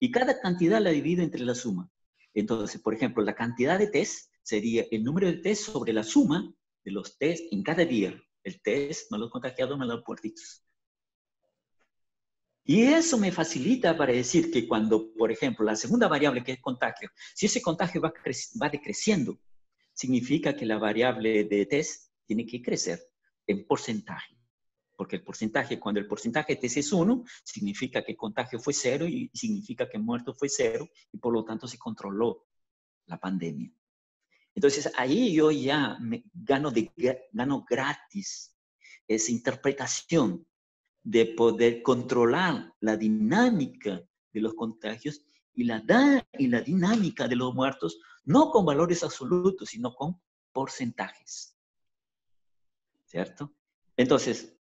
y cada cantidad la divido entre la suma. Entonces, por ejemplo, la cantidad de test sería el número de test sobre la suma de los test en cada día. El test más los contagiados más los muertitos. Y eso me facilita para decir que cuando, por ejemplo, la segunda variable que es contagio, si ese contagio va decreciendo, significa que la variable de test tiene que crecer en porcentaje. Porque el porcentaje, cuando el porcentaje de test es 1, significa que el contagio fue 0 y significa que el muerto fue 0 y por lo tanto se controló la pandemia. Entonces ahí yo ya gano gratis esa interpretación de poder controlar la dinámica de los contagios y la dinámica de los muertos, no con valores absolutos, sino con porcentajes. ¿Cierto? Entonces,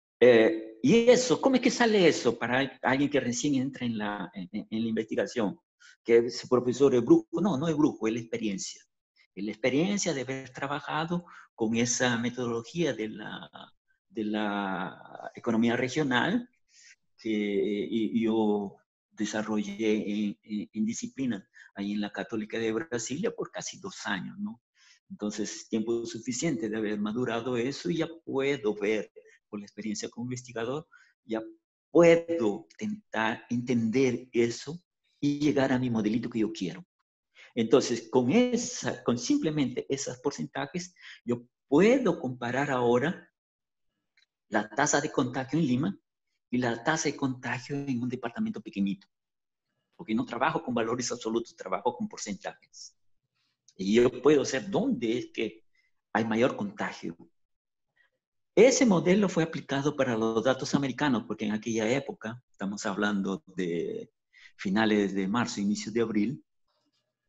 ¿y eso? ¿Cómo es que sale eso para alguien que recién entra en la investigación? Que ese profesor es brujo. No, no es brujo, es la experiencia. Es la experiencia de haber trabajado con esa metodología de la economía regional que yo desarrollé en disciplina ahí en la Católica de Brasilia por casi 2 años, ¿no? Entonces, tiempo suficiente de haber madurado eso y ya puedo ver, por la experiencia como investigador, ya puedo intentar entender eso y llegar a mi modelito que yo quiero. Entonces, con simplemente esos porcentajes, yo puedo comparar ahora la tasa de contagio en Lima y la tasa de contagio en un departamento pequeñito. Porque no trabajo con valores absolutos, trabajo con porcentajes. Y yo puedo saber dónde es que hay mayor contagio. Ese modelo fue aplicado para los datos americanos, porque en aquella época, estamos hablando de finales de marzo, inicios de abril,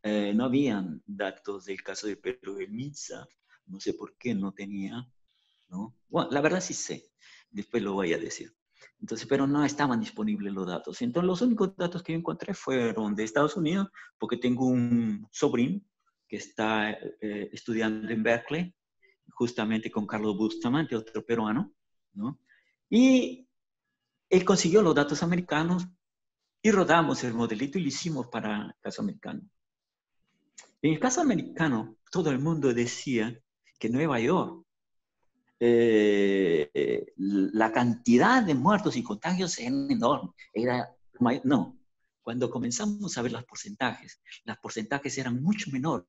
no habían datos del caso de Pedro del Minsa. No sé por qué no tenía, ¿no? Bueno, la verdad sí sé, después lo voy a decir. Entonces, pero no estaban disponibles los datos. Entonces, los únicos datos que yo encontré fueron de Estados Unidos, porque tengo un sobrino que está estudiando en Berkeley, justamente con Carlos Bustamante, otro peruano, ¿no? Y él consiguió los datos americanos y rodamos el modelito y lo hicimos para el caso americano. En el caso americano, todo el mundo decía que Nueva York, la cantidad de muertos y contagios era enorme. No, cuando comenzamos a ver los porcentajes eran mucho menor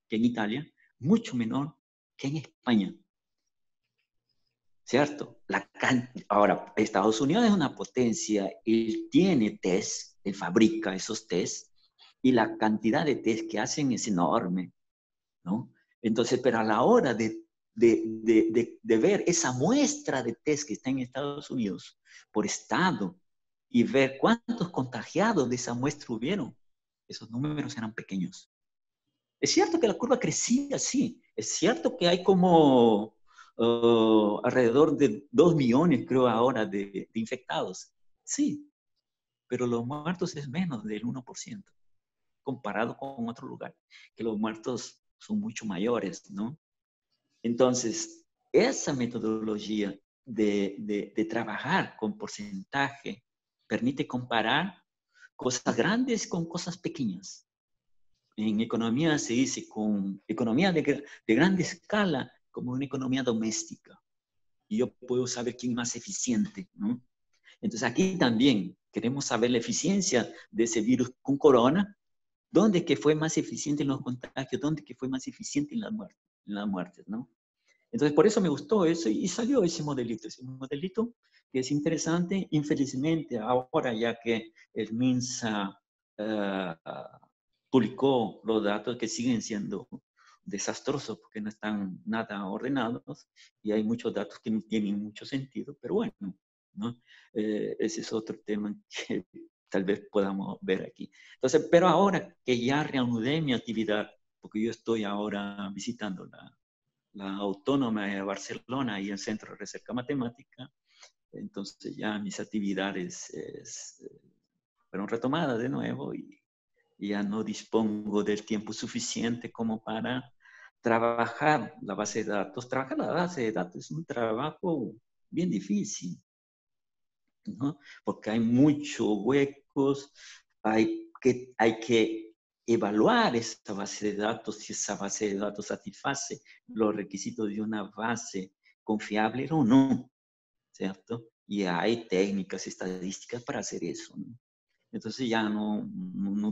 que en Italia, mucho menor que en España. ¿Cierto? Ahora, Estados Unidos es una potencia, él tiene test, él fabrica esos test, y la cantidad de test que hacen es enorme, ¿no? Entonces, pero a la hora de ver esa muestra de test que está en Estados Unidos por estado y ver cuántos contagiados de esa muestra hubieron, esos números eran pequeños. Es cierto que la curva crecía, sí. Es cierto que hay como alrededor de 2 millones, creo ahora, de infectados. Sí, pero los muertos es menos del 1%, comparado con otro lugar, que los muertos son mucho mayores, ¿no? Entonces, esa metodología de trabajar con porcentaje permite comparar cosas grandes con cosas pequeñas. En economía se dice con economía de grande escala como una economía doméstica. Y yo puedo saber quién es más eficiente, ¿no? Entonces aquí también queremos saber la eficiencia de ese virus con corona, dónde que fue más eficiente en los contagios, dónde que fue más eficiente en las muertes, ¿no? Entonces, por eso me gustó eso y salió ese modelito que es interesante. Infelizmente, ahora ya que el MINSA publicó los datos que siguen siendo desastrosos porque no están nada ordenados y hay muchos datos que no tienen mucho sentido, pero bueno, ¿no? Ese es otro tema que tal vez podamos ver aquí. Entonces, pero ahora que ya reanudé mi actividad, porque yo estoy ahora visitando la Autónoma de Barcelona y el Centro de Recerca Matemática, entonces ya mis actividades fueron retomadas de nuevo y ya no dispongo del tiempo suficiente como para trabajar la base de datos. Trabajar la base de datos es un trabajo bien difícil, ¿no? Porque hay muchos huecos, hay que evaluar esa base de datos, si esa base de datos satisface los requisitos de una base confiable o no, ¿cierto? Y hay técnicas estadísticas para hacer eso, ¿no? Entonces ya no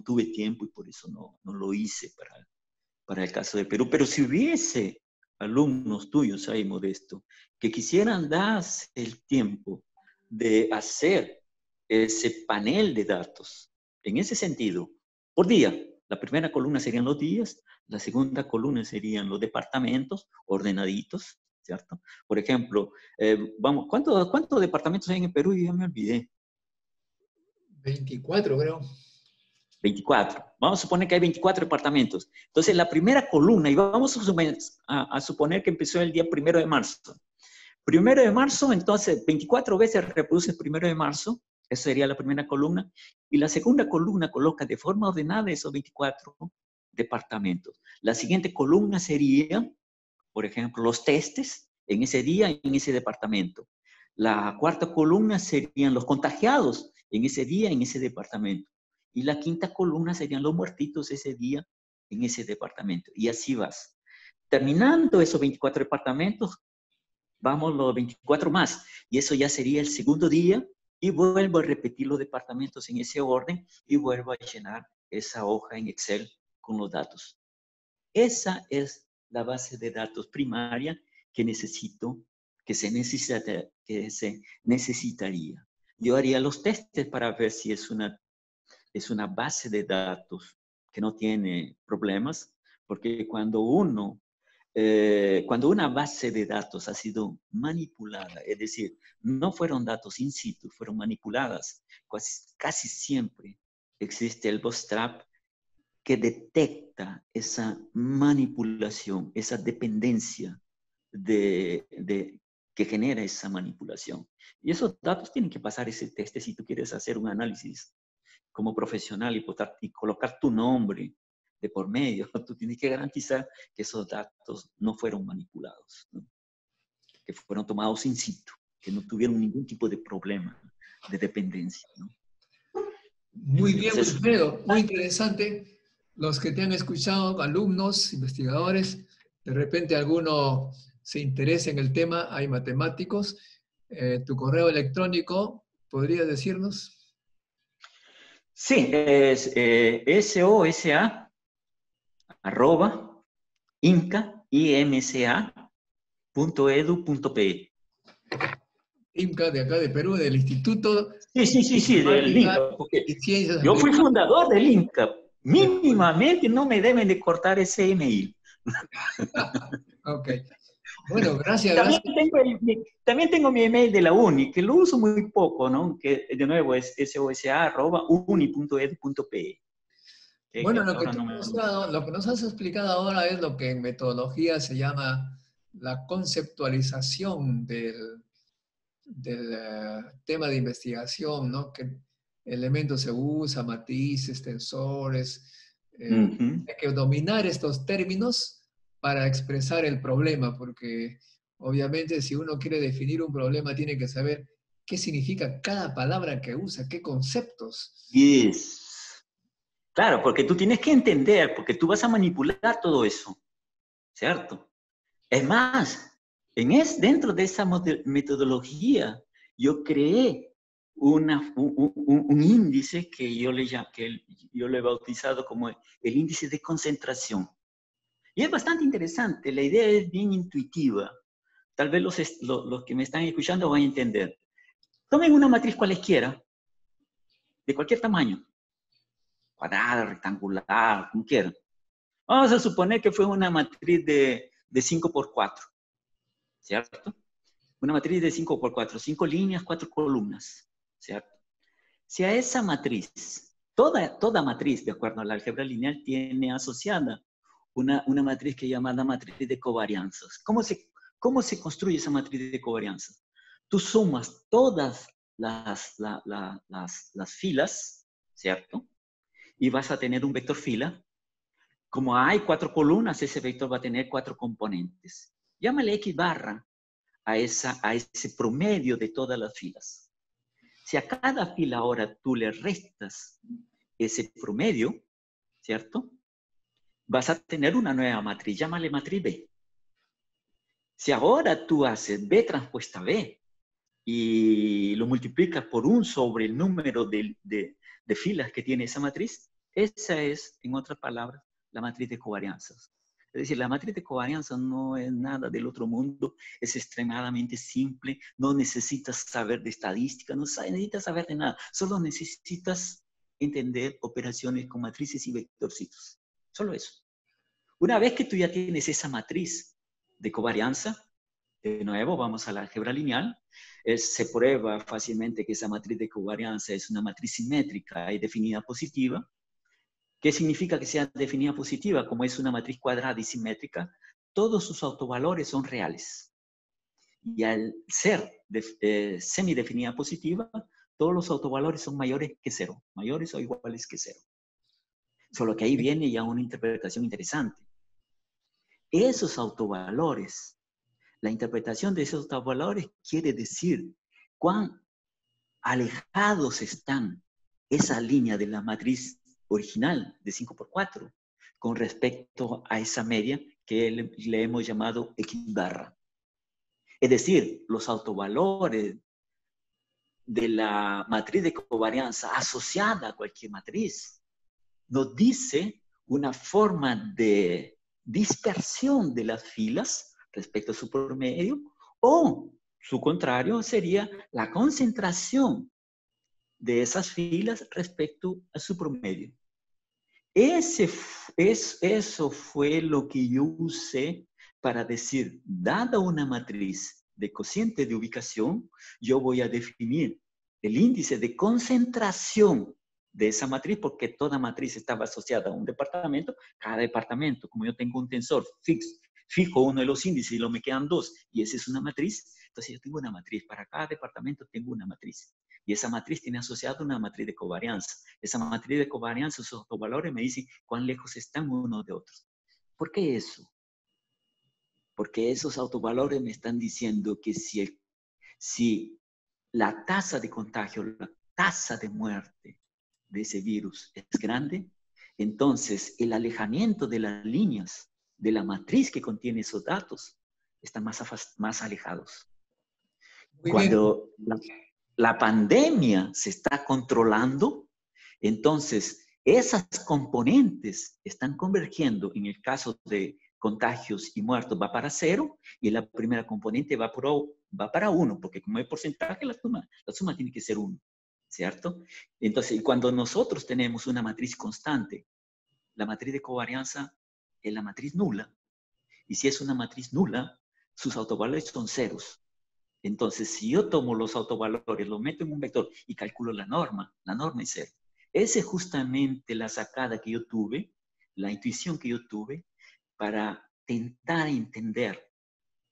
tuve tiempo y por eso no lo hice para el caso de Perú. Pero si hubiese alumnos tuyos ahí, Modesto, que quisieran darse el tiempo de hacer ese panel de datos, en ese sentido, por día, la primera columna serían los días, la segunda columna serían los departamentos ordenaditos, ¿cierto? Por ejemplo, ¿cuántos departamentos hay en el Perú? Yo ya me olvidé. 24, creo. 24. Vamos a suponer que hay 24 departamentos. Entonces, la primera columna, y vamos a suponer que empezó el día 1 de marzo. 1 de marzo, entonces, 24 veces reproduce el 1 de marzo, esa sería la primera columna, y la segunda columna coloca de forma ordenada esos 24 departamentos. La siguiente columna sería, por ejemplo, los testes en ese día, en ese departamento. La cuarta columna serían los contagiados en ese día, en ese departamento. Y la quinta columna serían los muertitos ese día en ese departamento. Y así vas. Terminando esos 24 departamentos, vamos los 24 más. Y eso ya sería el segundo día. Y vuelvo a repetir los departamentos en ese orden y vuelvo a llenar esa hoja en Excel con los datos. Esa es la base de datos primaria que se necesitaría. Yo haría los testes para ver si es una base de datos que no tiene problemas, porque cuando una base de datos ha sido manipulada, es decir, no fueron datos in situ, fueron manipuladas, casi siempre existe el bootstrap que detecta esa manipulación, esa dependencia que genera esa manipulación. Y esos datos tienen que pasar ese test si tú quieres hacer un análisis como profesional y colocar tu nombre de por medio. Tú tienes que garantizar que esos datos no fueron manipulados, ¿no? Que fueron tomados in situ, que no tuvieron ningún tipo de problema de dependencia, ¿no? Muy bien, Wilfredo, muy interesante. Los que te han escuchado, alumnos, investigadores, de repente alguno se interesa en el tema, hay matemáticos. ¿Tu correo electrónico podrías decirnos? Sí, es sosa@imca.edu.pe. IMCA de acá de Perú, del Instituto Sí, del Matemática INCA, porque y Ciencias yo fui Aplicadas. fundador del INCA. Mínimamente no me deben de cortar ese email. Ok. Bueno, gracias, También gracias. también tengo mi email de la UNI, que lo uso muy poco, ¿no? Que de nuevo es sosa@uni.edu.pe. Bueno, Que lo que ahora tú no has me... mostrado, lo que nos has explicado ahora es lo que en metodología se llama la conceptualización del tema de investigación, ¿no? ¿Qué elementos se usa, matices, tensores? Hay que dominar estos términos para expresar el problema, porque obviamente si uno quiere definir un problema tiene que saber qué significa cada palabra que usa, qué conceptos. Yes. Claro, porque tú tienes que entender, porque tú vas a manipular todo eso, ¿cierto? Es más, dentro de esa metodología, yo creé un índice que yo le he bautizado como el índice de concentración. Y es bastante interesante, la idea es bien intuitiva. tal vez los que me están escuchando van a entender. Tomen una matriz cualesquiera, de cualquier tamaño, cuadrada, rectangular, como quieran. Vamos a suponer que fue una matriz de 5 por 4, ¿cierto? Una matriz de 5 por 4, 5 líneas, 4 columnas, ¿cierto? Si a esa matriz, toda matriz, de acuerdo a la álgebra lineal, tiene asociada una matriz que es llamada matriz de covarianzas. ¿Cómo se construye esa matriz de covarianzas? Tú sumas todas las filas, ¿cierto? Y vas a tener un vector fila. Como hay 4 columnas, ese vector va a tener 4 componentes. Llámale X barra a ese promedio de todas las filas. Si a cada fila ahora tú le restas ese promedio, ¿cierto? Vas a tener una nueva matriz, llámale matriz B. Si ahora tú haces B transpuesta B y lo multiplicas por 1 sobre el número de filas que tiene esa matriz, esa es, en otras palabras, la matriz de covarianzas. Es decir, la matriz de covarianzas no es nada del otro mundo, es extremadamente simple, no necesitas saber de estadística, no necesitas saber de nada, solo necesitas entender operaciones con matrices y vectorcitos. Solo eso. Una vez que tú ya tienes esa matriz de covarianza, de nuevo vamos a la álgebra lineal, se prueba fácilmente que esa matriz de covarianza es una matriz simétrica y definida positiva. ¿Qué significa que sea definida positiva? Como es una matriz cuadrada y simétrica, todos sus autovalores son reales. Y al ser semidefinida positiva, todos los autovalores son mayores que 0, mayores o iguales que 0. Solo que ahí viene ya una interpretación interesante. Esos autovalores, la interpretación de esos autovalores quiere decir cuán alejados están esa línea de la matriz original de 5 por 4 con respecto a esa media que le hemos llamado X barra. Es decir, los autovalores de la matriz de covarianza asociada a cualquier matriz nos dice una forma de dispersión de las filas respecto a su promedio, o su contrario sería la concentración de esas filas respecto a su promedio. Eso fue lo que yo usé para decir, dada una matriz de cociente de ubicación, yo voy a definir el índice de concentración de esa matriz, porque toda matriz estaba asociada a un departamento. Cada departamento, como yo tengo un tensor fijo uno de los índices y lo me quedan 2, y esa es una matriz, entonces yo tengo una matriz. Para cada departamento tengo una matriz. Y esa matriz tiene asociada una matriz de covarianza. Esa matriz de covarianza, sus autovalores me dicen cuán lejos están unos de otros. ¿Por qué eso? Porque esos autovalores me están diciendo que si la tasa de contagio, la tasa de muerte de ese virus es grande, entonces el alejamiento de las líneas de la matriz que contiene esos datos están más alejados. Muy Cuando la pandemia se está controlando, entonces esas componentes están convergiendo. En el caso de contagios y muertos va para 0, y la primera componente va para 1, porque como es porcentaje, la suma tiene que ser 1, ¿cierto? Entonces, cuando nosotros tenemos una matriz constante, la matriz de covarianza es la matriz nula, y si es una matriz nula, sus autovalores son ceros. Entonces, si yo tomo los autovalores, los meto en un vector y calculo la norma es 0. Esa es justamente la sacada que yo tuve, la intuición que yo tuve para tentar entender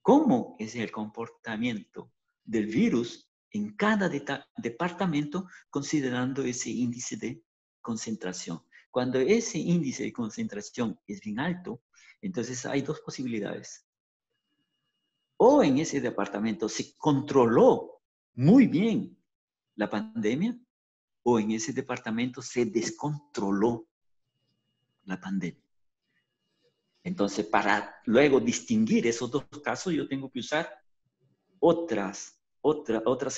cómo es el comportamiento del virus en cada departamento, considerando ese índice de concentración. Cuando ese índice de concentración es bien alto, entonces hay dos posibilidades. O en ese departamento se controló muy bien la pandemia, o en ese departamento se descontroló la pandemia. Entonces, para luego distinguir esos dos casos, yo tengo que usar otras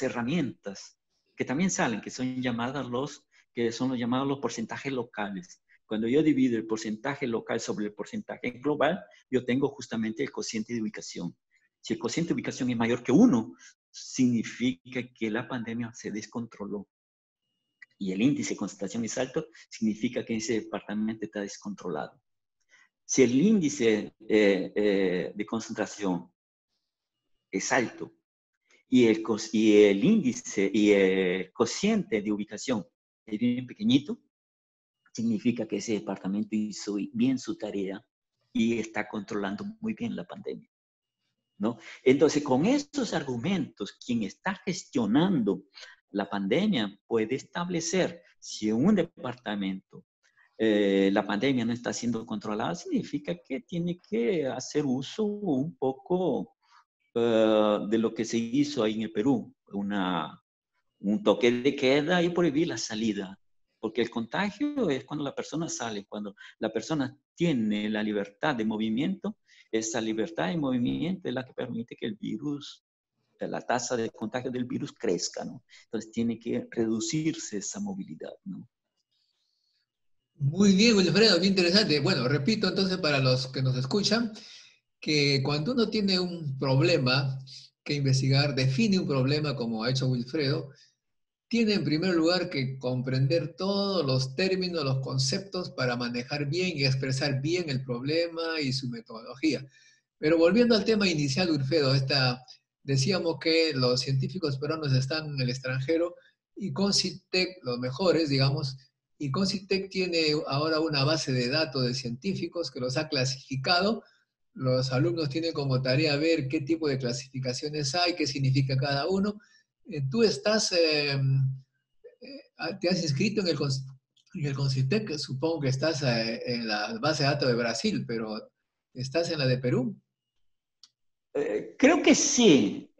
herramientas que también salen, que son los llamados los porcentajes locales. Cuando yo divido el porcentaje local sobre el porcentaje global, yo tengo justamente el cociente de ubicación. Si el cociente de ubicación es mayor que 1, significa que la pandemia se descontroló. Y el índice de concentración es alto, significa que ese departamento está descontrolado. Si el índice de concentración es alto y el índice y el cociente de ubicación es bien pequeñito, significa que ese departamento hizo bien su tarea y está controlando muy bien la pandemia, ¿no? Entonces, con estos argumentos, quien está gestionando la pandemia puede establecer si en un departamento la pandemia no está siendo controlada, significa que tiene que hacer uso un poco de lo que se hizo ahí en el Perú, un toque de queda y prohibir la salida. Porque el contagio es cuando la persona sale, cuando la persona tiene la libertad de movimiento, esa libertad de movimiento es la que permite que el virus, la tasa de contagio del virus crezca, ¿no? Entonces tiene que reducirse esa movilidad, ¿no? Muy bien, Wilfredo, qué interesante. Bueno, repito entonces para los que nos escuchan, que cuando uno tiene un problema que investigar, define un problema como ha hecho Wilfredo, tiene en primer lugar que comprender todos los términos, los conceptos para manejar bien y expresar bien el problema y su metodología. Pero volviendo al tema inicial, Wilfredo, decíamos que los científicos peruanos están en el extranjero y Concitec, los mejores, digamos, y Concitec tiene ahora una base de datos de científicos que los ha clasificado. Los alumnos tienen como tarea ver qué tipo de clasificaciones hay, qué significa cada uno. Tú te has inscrito en el Concitec, supongo que estás en la base de datos de Brasil, pero ¿estás en la de Perú? Creo que sí.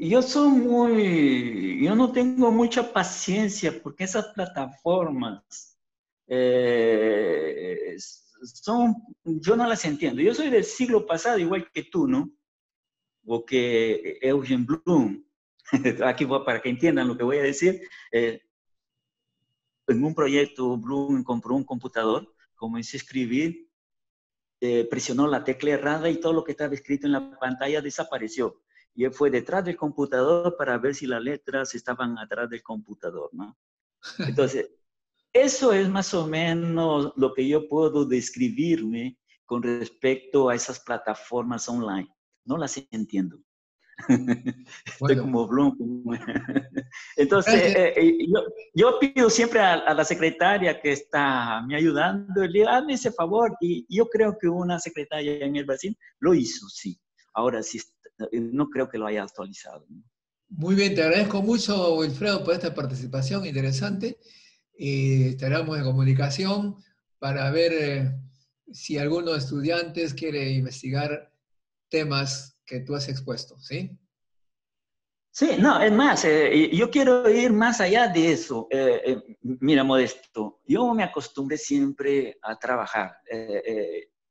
Yo yo no tengo mucha paciencia porque esas plataformas yo no las entiendo. Yo soy del siglo pasado, igual que tú, ¿no? O que Eugen Blum. Aquí para que entiendan lo que voy a decir. En un proyecto, Blum compró un computador, comenzó a escribir, presionó la tecla errada y todo lo que estaba escrito en la pantalla desapareció. Y él fue detrás del computador para ver si las letras estaban atrás del computador, ¿no? Entonces, eso es más o menos lo que yo puedo describirme con respecto a esas plataformas online. No las entiendo. Estoy Bueno, como Blum. Entonces, gracias. yo pido siempre a la secretaria que está me ayudando, le digo, hazme ese favor. Y yo creo que una secretaria en el Brasil lo hizo, sí. Ahora sí, no creo que lo haya actualizado, ¿no? Muy bien, te agradezco mucho, Wilfredo, por esta participación interesante. Y estaremos en comunicación para ver si alguno de estudiantes quiere investigar temas que tú has expuesto, ¿sí? Sí, no, es más, yo quiero ir más allá de eso. Mira, Modesto, yo me acostumbré siempre a trabajar.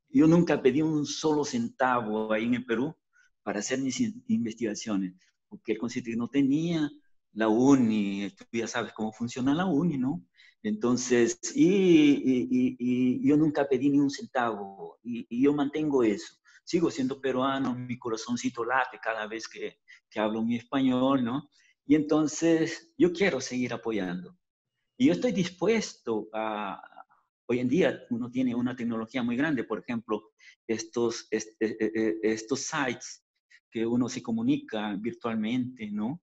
Yo nunca pedí un solo centavo ahí en el Perú para hacer mis investigaciones, porque el Concitec no tenía la uni, tú ya sabes cómo funciona la uni, ¿no? Entonces, y yo nunca pedí ni un centavo, y yo mantengo eso. Sigo siendo peruano, mi corazoncito late cada vez que hablo mi español, ¿no? Y entonces yo quiero seguir apoyando. Y yo estoy dispuesto hoy en día uno tiene una tecnología muy grande, por ejemplo, estos sites que uno se comunica virtualmente, ¿no?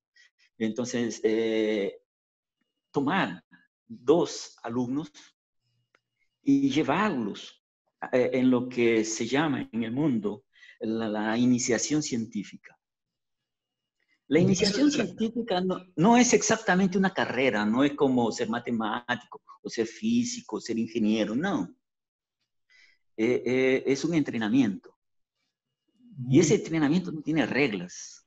Entonces, tomar 2 alumnos y llevarlos en lo que se llama en el mundo la iniciación científica. La iniciación científica no es exactamente una carrera, no es como ser matemático o ser físico, ser ingeniero, no. Es un entrenamiento. Y ese entrenamiento no tiene reglas.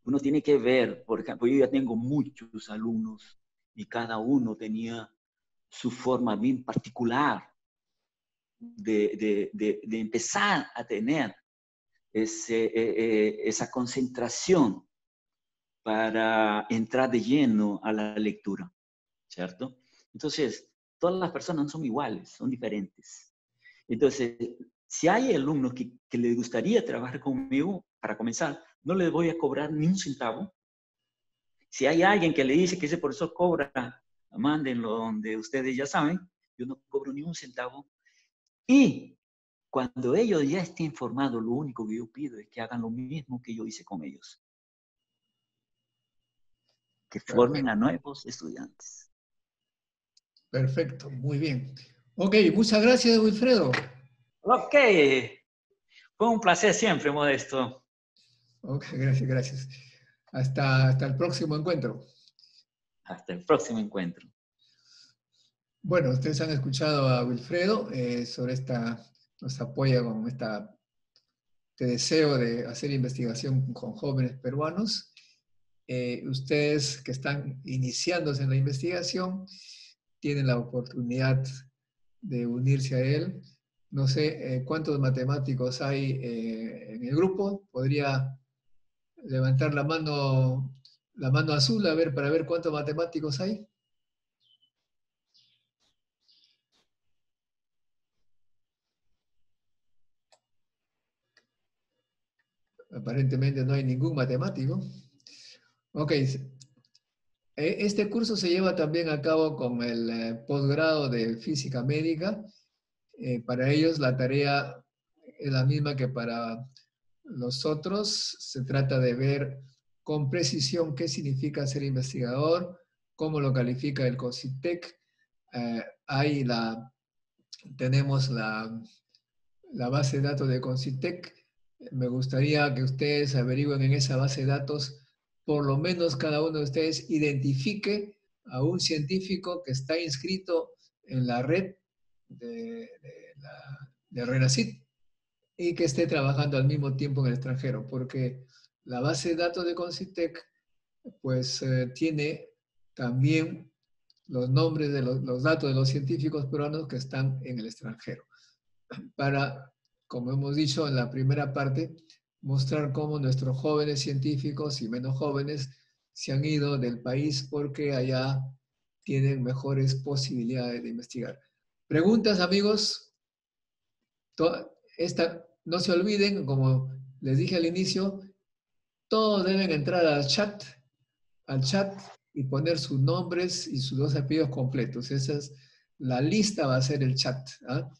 Uno tiene que ver, por ejemplo, yo ya tengo muchos alumnos y cada uno tenía su forma bien particular de empezar a tener esa concentración para entrar de lleno a la lectura, ¿cierto? Entonces, todas las personas no son iguales, son diferentes. Entonces, si hay alumnos que les gustaría trabajar conmigo, para comenzar, no les voy a cobrar ni un centavo. Si hay alguien que le dice que ese profesor cobra, mándenlo donde ustedes ya saben, yo no cobro ni un centavo. Y cuando ellos ya estén formados, lo único que yo pido es que hagan lo mismo que yo hice con ellos. Que formen a nuevos estudiantes. Perfecto, muy bien. Ok, muchas gracias, Wilfredo. Ok, fue un placer siempre, Modesto. Ok, gracias, gracias. Hasta el próximo encuentro. Hasta el próximo encuentro. Bueno, ustedes han escuchado a Wilfredo nos apoya con este deseo de hacer investigación con jóvenes peruanos. Ustedes que están iniciándose en la investigación tienen la oportunidad de unirse a él. No sé cuántos matemáticos hay en el grupo. Podría levantar la mano azul para ver cuántos matemáticos hay. Aparentemente no hay ningún matemático. Ok. Este curso se lleva también a cabo con el posgrado de física médica. Para ellos la tarea es la misma que para los otros. Se trata de ver con precisión qué significa ser investigador, cómo lo califica el CONCITEC. Ahí tenemos la base de datos de CONCITEC. Me gustaría que ustedes averigüen en esa base de datos, por lo menos cada uno de ustedes identifique a un científico que está inscrito en la red de RENACYT y que esté trabajando al mismo tiempo en el extranjero, porque la base de datos de CONCITEC pues tiene también los nombres de los datos de los científicos peruanos que están en el extranjero, para, como hemos dicho en la primera parte, mostrar cómo nuestros jóvenes científicos y menos jóvenes se han ido del país porque allá tienen mejores posibilidades de investigar. ¿Preguntas, amigos? No se olviden, como les dije al inicio, todos deben entrar al chat y poner sus nombres y sus dos apellidos completos. Esa es la lista, va a ser el chat. ¿Ah?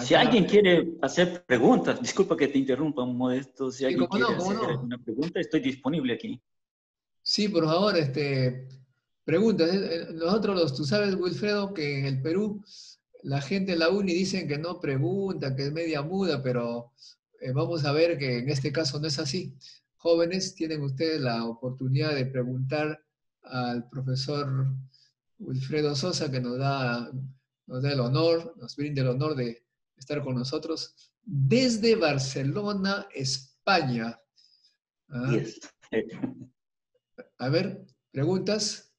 Si alguien quiere hacer preguntas, disculpa que te interrumpa, Modesto, si alguien quiere hacer una pregunta, estoy disponible aquí. Sí, por favor, preguntas. Nosotros, tú sabes, Wilfredo, que en el Perú la gente en la uni dicen que no pregunta, que es media muda, pero vamos a ver que en este caso no es así. Jóvenes, tienen ustedes la oportunidad de preguntar al profesor Wilfredo Sosa, que nos da el honor, nos brinda el honor de estar con nosotros desde Barcelona, España. ¿Ah? Yes. A ver, preguntas.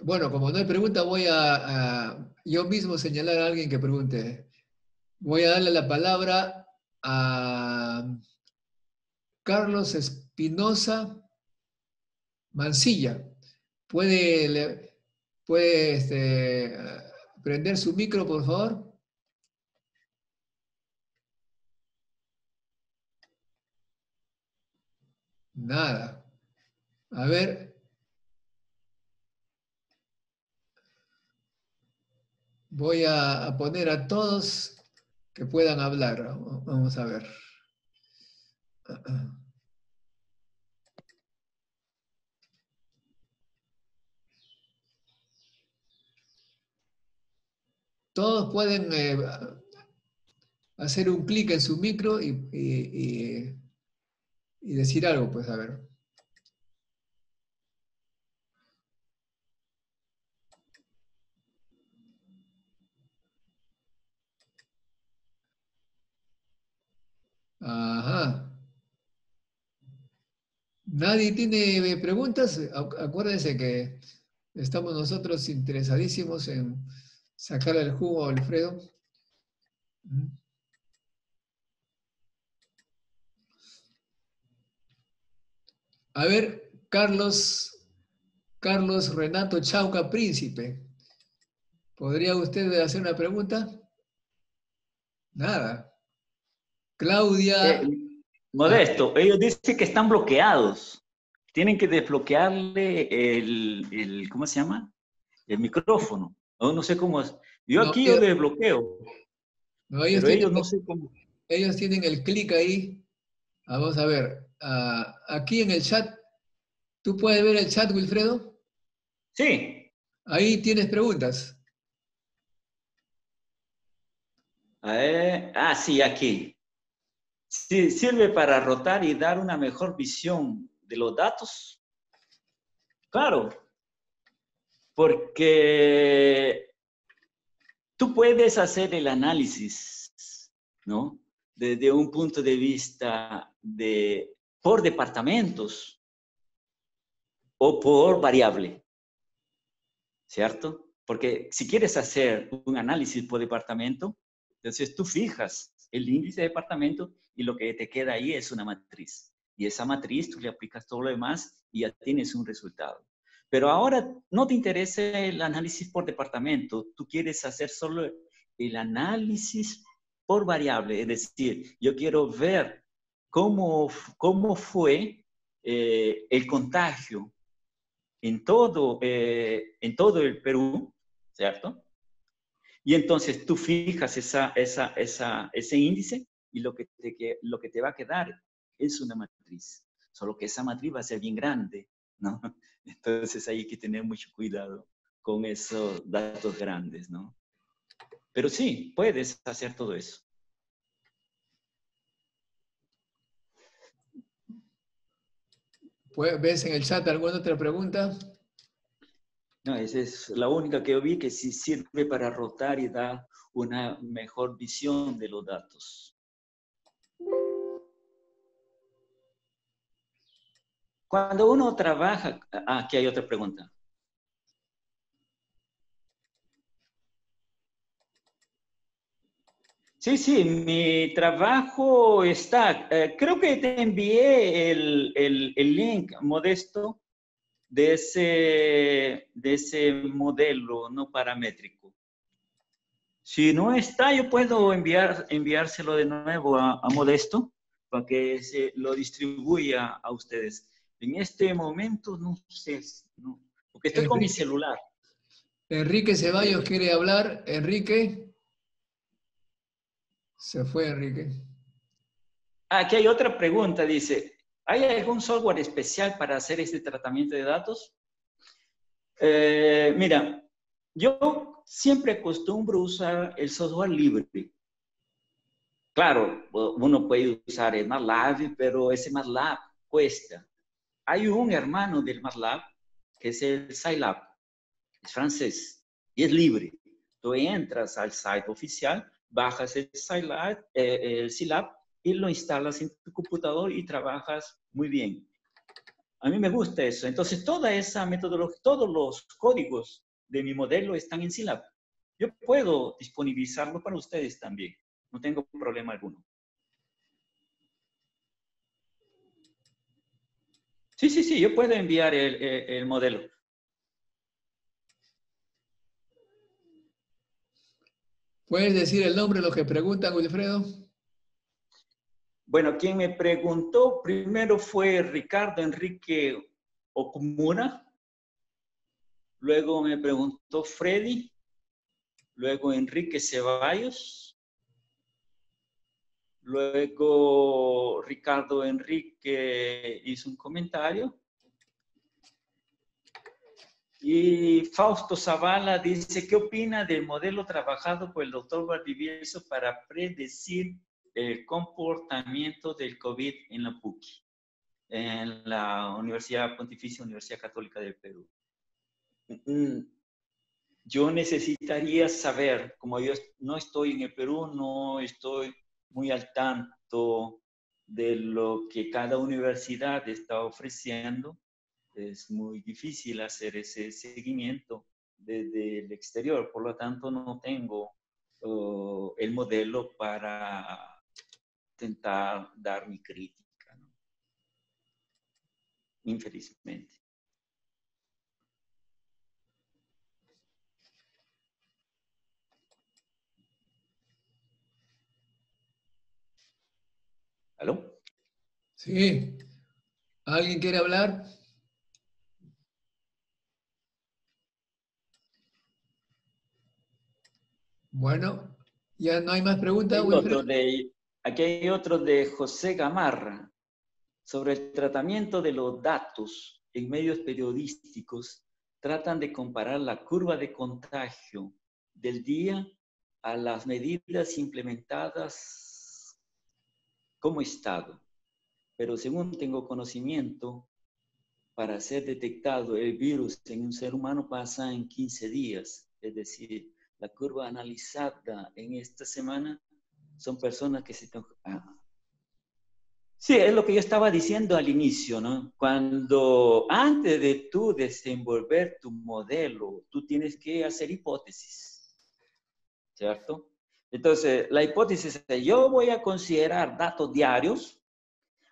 Bueno, como no hay pregunta, voy a yo mismo señalar a alguien que pregunte. Voy a darle la palabra a Carlos Espinosa Mancilla. ¿Puede prender su micro, por favor? Nada. A ver. Voy a poner a todos que puedan hablar. Vamos a ver. Todos pueden hacer un clic en su micro y decir algo, pues a ver. Ajá. ¿Nadie tiene preguntas? Acuérdense que estamos nosotros interesadísimos en sacarle el jugo a Alfredo. A ver, Carlos Renato Chauca Príncipe. ¿Podría usted hacer una pregunta? Nada. Claudia, ah, Modesto, ellos dicen que están bloqueados. Tienen que desbloquearle ¿cómo se llama? El micrófono. No, no sé cómo es. Yo no, aquí yo le desbloqueo, no, pero ellos no sé cómo. ellos tienen el clic ahí. Vamos a ver. Aquí en el chat, ¿tú puedes ver el chat, Wilfredo? Sí. Ahí tienes preguntas. Sí, aquí. Sí, sirve para rotar y dar una mejor visión de los datos. Claro, porque tú puedes hacer el análisis, ¿no? Desde un punto de vista por departamentos o por variable, ¿cierto? Porque si quieres hacer un análisis por departamento, entonces tú fijas el índice de departamento y lo que te queda ahí es una matriz. Y esa matriz tú le aplicas todo lo demás y ya tienes un resultado. Pero ahora no te interesa el análisis por departamento, tú quieres hacer solo el análisis por variable, es decir, yo quiero ver cómo fue el contagio en todo el Perú, ¿cierto? Y entonces tú fijas ese índice y lo que te va a quedar es una matriz. Solo que esa matriz va a ser bien grande, ¿no? Entonces hay que tener mucho cuidado con esos datos grandes, ¿no? Pero sí, puedes hacer todo eso. ¿Ves en el chat alguna otra pregunta? No, esa es la única que yo vi que sí sirve para rotar y dar una mejor visión de los datos. Cuando uno trabaja, aquí hay otra pregunta. Sí, sí, mi trabajo está, creo que te envié el link, Modesto, de ese modelo no paramétrico. Si no está, yo puedo enviárselo de nuevo a Modesto para que se lo distribuya a ustedes. En este momento no sé, no, porque estoy con mi Enrique, celular. Enrique Ceballos quiere hablar. Enrique, se fue Enrique. Aquí hay otra pregunta, dice, ¿hay algún software especial para hacer este tratamiento de datos? Mira, yo siempre acostumbro usar el software libre. Claro, uno puede usar el MATLAB, pero ese MATLAB cuesta. Hay un hermano del MATLAB que es el Scilab, es francés y es libre. Tú entras al site oficial, bajas el Scilab y lo instalas en tu computador y trabajas muy bien. A mí me gusta eso. Entonces, toda esa metodología, todos los códigos de mi modelo están en Scilab. Yo puedo disponibilizarlo para ustedes también. No tengo problema alguno. Sí, sí, sí, yo puedo enviar el modelo. ¿Puedes decir el nombre de los que preguntan, Wilfredo? Bueno, quien me preguntó primero fue Ricardo Enrique Okumura. Luego me preguntó Freddy. Luego Enrique Ceballos. Luego Ricardo Enrique hizo un comentario. Y Fausto Zavala dice, ¿qué opina del modelo trabajado por el doctor Valdivieso para predecir el comportamiento del COVID en la PUCI, en la Universidad Pontificia Universidad Católica del Perú? Yo necesitaría saber, como yo no estoy en el Perú, no estoy muy al tanto de lo que cada universidad está ofreciendo. Es muy difícil hacer ese seguimiento desde el exterior, por lo tanto no tengo el modelo para intentar dar mi crítica, ¿no? Infelizmente. ¿Aló? Sí. ¿Alguien quiere hablar? Bueno, ya no hay más preguntas, Wilfred. Aquí hay otro de José Gamarra sobre el tratamiento de los datos en medios periodísticos. Tratan de comparar la curva de contagio del día a las medidas implementadas como Estado. Pero según tengo conocimiento, para ser detectado el virus en un ser humano pasa en 15 días. Es decir, la curva analizada en esta semana son personas que se... Sí, es lo que yo estaba diciendo al inicio, ¿no? Cuando antes de tú desenvolver tu modelo, tú tienes que hacer hipótesis, ¿cierto? Entonces, la hipótesis es, yo voy a considerar datos diarios,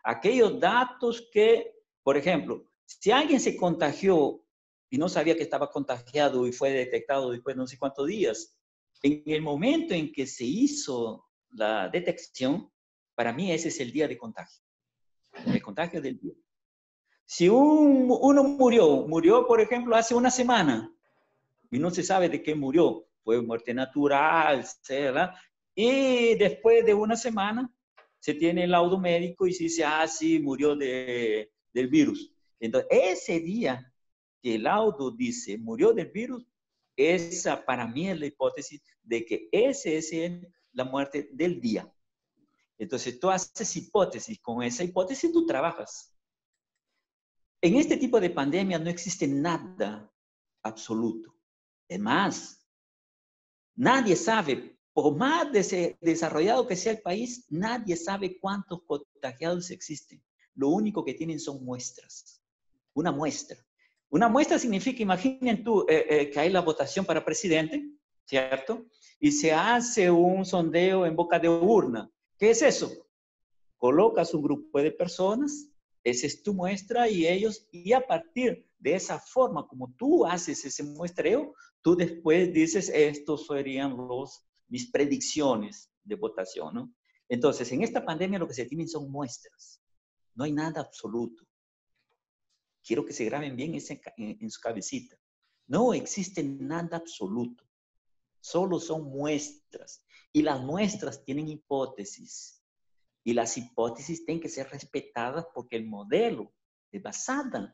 aquellos datos que, por ejemplo, si alguien se contagió y no sabía que estaba contagiado y fue detectado después de no sé cuántos días, en el momento en que se hizo la detección, para mí ese es el día de contagio, el contagio del día. Si uno murió, por ejemplo, hace una semana y no se sabe de qué murió, fue muerte natural, ¿verdad? Y después de una semana se tiene el laudo médico y se dice, ah, sí, murió del virus. Entonces, ese día que el laudo dice murió del virus, esa para mí es la hipótesis de que ese es la muerte del día. Entonces, tú haces hipótesis, con esa hipótesis tú trabajas. En este tipo de pandemia no existe nada absoluto. Es más, nadie sabe, por más desarrollado que sea el país, nadie sabe cuántos contagiados existen. Lo único que tienen son muestras. Una muestra. Una muestra significa, imaginen tú, que hay la votación para presidente, ¿cierto? Y se hace un sondeo en boca de urna. ¿Qué es eso? Colocas un grupo de personas, esa es tu muestra y a partir de esa forma como tú haces ese muestreo, tú después dices, estos serían mis predicciones de votación, ¿no? Entonces, en esta pandemia lo que se tienen son muestras. No hay nada absoluto. Quiero que se graben bien en su cabecita. No existe nada absoluto. Solo son muestras. Y las muestras tienen hipótesis. Y las hipótesis tienen que ser respetadas porque el modelo es basado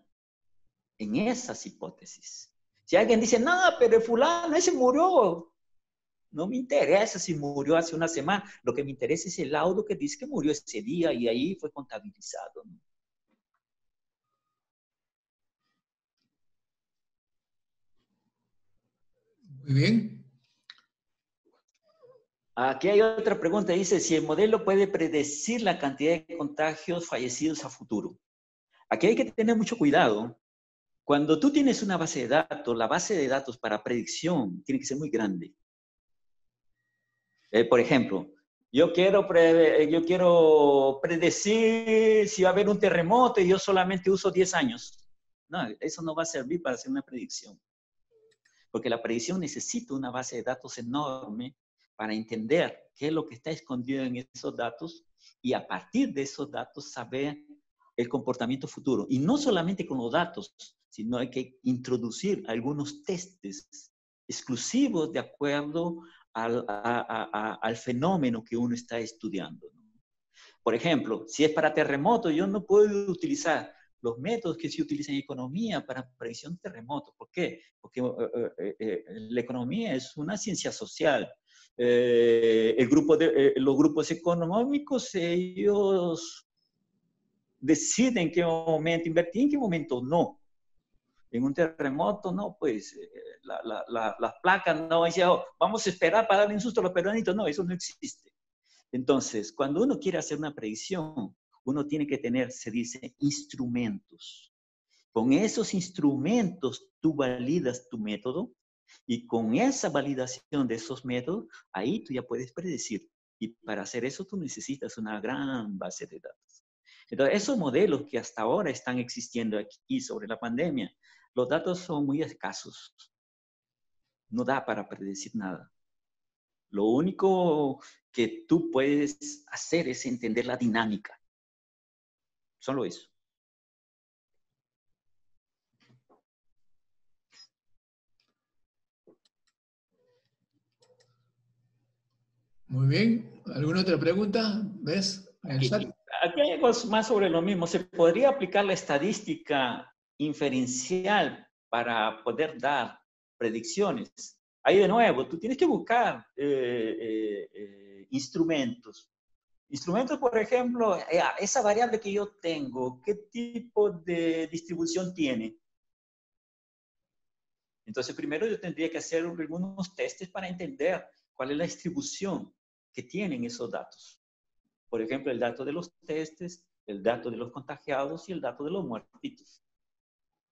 en esas hipótesis. Si alguien dice, no, pero el fulano ese murió, no me interesa si murió hace una semana. Lo que me interesa es el laudo que dice que murió ese día y ahí fue contabilizado, ¿no? Muy bien. Aquí hay otra pregunta, dice, si el modelo puede predecir la cantidad de contagios fallecidos a futuro. Aquí hay que tener mucho cuidado. Cuando tú tienes una base de datos, la base de datos para predicción tiene que ser muy grande. Por ejemplo, yo quiero predecir si va a haber un terremoto y yo solamente uso 10 años. No, eso no va a servir para hacer una predicción. Porque la predicción necesita una base de datos enorme para entender qué es lo que está escondido en esos datos y a partir de esos datos saber el comportamiento futuro. Y no solamente con los datos, sino hay que introducir algunos testes exclusivos de acuerdo al fenómeno que uno está estudiando. Por ejemplo, si es para terremotos, yo no puedo utilizar los métodos que se utilizan en economía para predicción de terremotos. ¿Por qué? Porque la economía es una ciencia social. Los grupos económicos, ellos deciden en qué momento invertir y en qué momento no. En un terremoto, no, pues las placas no dicen, oh, vamos a esperar para darle un susto a los peruanitos. No, eso no existe. Entonces, cuando uno quiere hacer una predicción, uno tiene que tener, se dice, instrumentos. Con esos instrumentos tú validas tu método y con esa validación de esos métodos, ahí tú ya puedes predecir. Y para hacer eso tú necesitas una gran base de datos. Entonces, esos modelos que hasta ahora están existiendo aquí sobre la pandemia, los datos son muy escasos. No da para predecir nada. Lo único que tú puedes hacer es entender la dinámica. Solo eso. Muy bien. ¿Alguna otra pregunta? ¿Ves? Aquí hay algo más sobre lo mismo. ¿Se podría aplicar la estadística inferencial para poder dar predicciones? Ahí de nuevo, tú tienes que buscar instrumentos. Instrumentos, por ejemplo, esa variable que yo tengo, ¿qué tipo de distribución tiene? Entonces, primero yo tendría que hacer algunos testes para entender cuál es la distribución que tienen esos datos. Por ejemplo, el dato de los testes, el dato de los contagiados y el dato de los muertitos.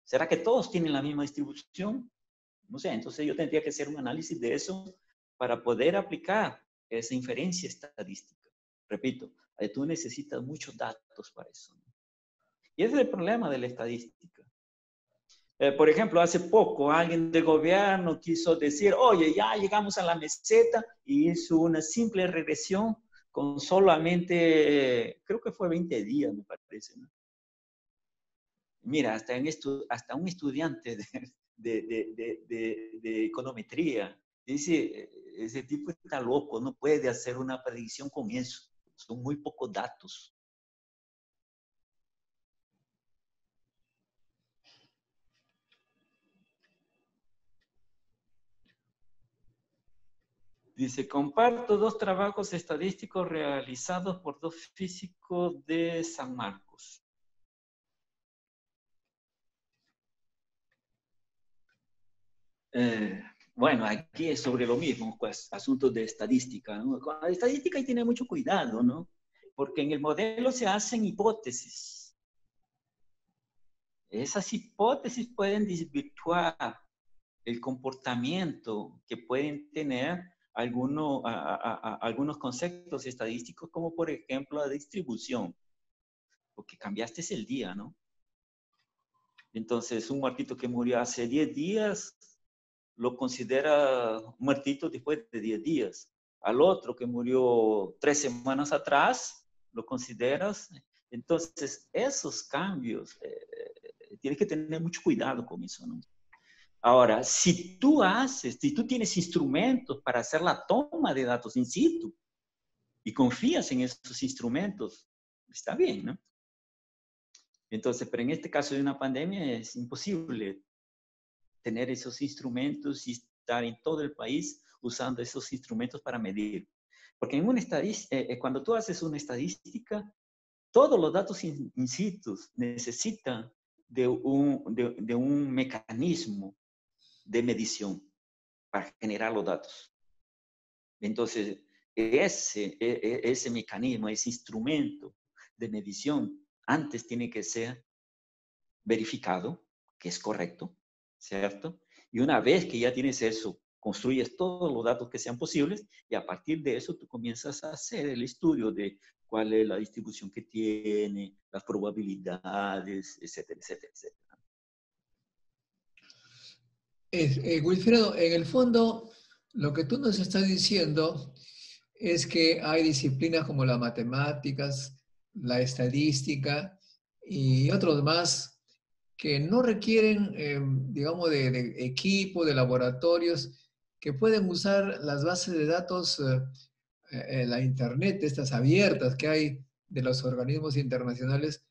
¿Será que todos tienen la misma distribución? No sé, entonces yo tendría que hacer un análisis de eso para poder aplicar esa inferencia estadística. Repito, tú necesitas muchos datos para eso, ¿no? Y ese es el problema de la estadística. Por ejemplo, hace poco alguien del gobierno quiso decir, oye, ya llegamos a la meseta, y hizo una simple regresión con solamente, creo que fue 20 días, me parece, ¿no? Mira, hasta un estudiante de econometría dice, ese tipo está loco, no puede hacer una predicción con eso. Son muy pocos datos. Dice, comparto 2 trabajos estadísticos realizados por 2 físicos de San Marcos. Bueno, aquí es sobre lo mismo, pues, asuntos de estadística, ¿no? Con la estadística hay que tener mucho cuidado, ¿no? Porque en el modelo se hacen hipótesis. Esas hipótesis pueden desvirtuar el comportamiento que pueden tener algunos conceptos estadísticos, como por ejemplo la distribución, porque cambiaste el día, ¿no? Entonces, un muertito que murió hace 10 días, lo considera muertito después de 10 días. Al otro que murió 3 semanas atrás, lo consideras. Entonces, esos cambios, tienes que tener mucho cuidado con eso, ¿no? Ahora, si tú tienes instrumentos para hacer la toma de datos in situ y confías en esos instrumentos, está bien, ¿no? Entonces, pero en este caso de una pandemia es imposible tener esos instrumentos y estar en todo el país usando esos instrumentos para medir. Porque en una cuando tú haces una estadística, todos los datos in situ necesitan de un mecanismo de medición para generar los datos. Entonces, ese mecanismo, ese instrumento de medición, antes tiene que ser verificado, que es correcto, ¿cierto? Y una vez que ya tienes eso, construyes todos los datos que sean posibles, y a partir de eso tú comienzas a hacer el estudio de cuál es la distribución que tiene, las probabilidades, etcétera, etcétera, etcétera. Wilfredo, en el fondo, lo que tú nos estás diciendo es que hay disciplinas como las matemáticas, la estadística y otros más que no requieren, digamos, de equipo, de laboratorios, que pueden usar las bases de datos en la Internet, estas abiertas que hay de los organismos internacionales,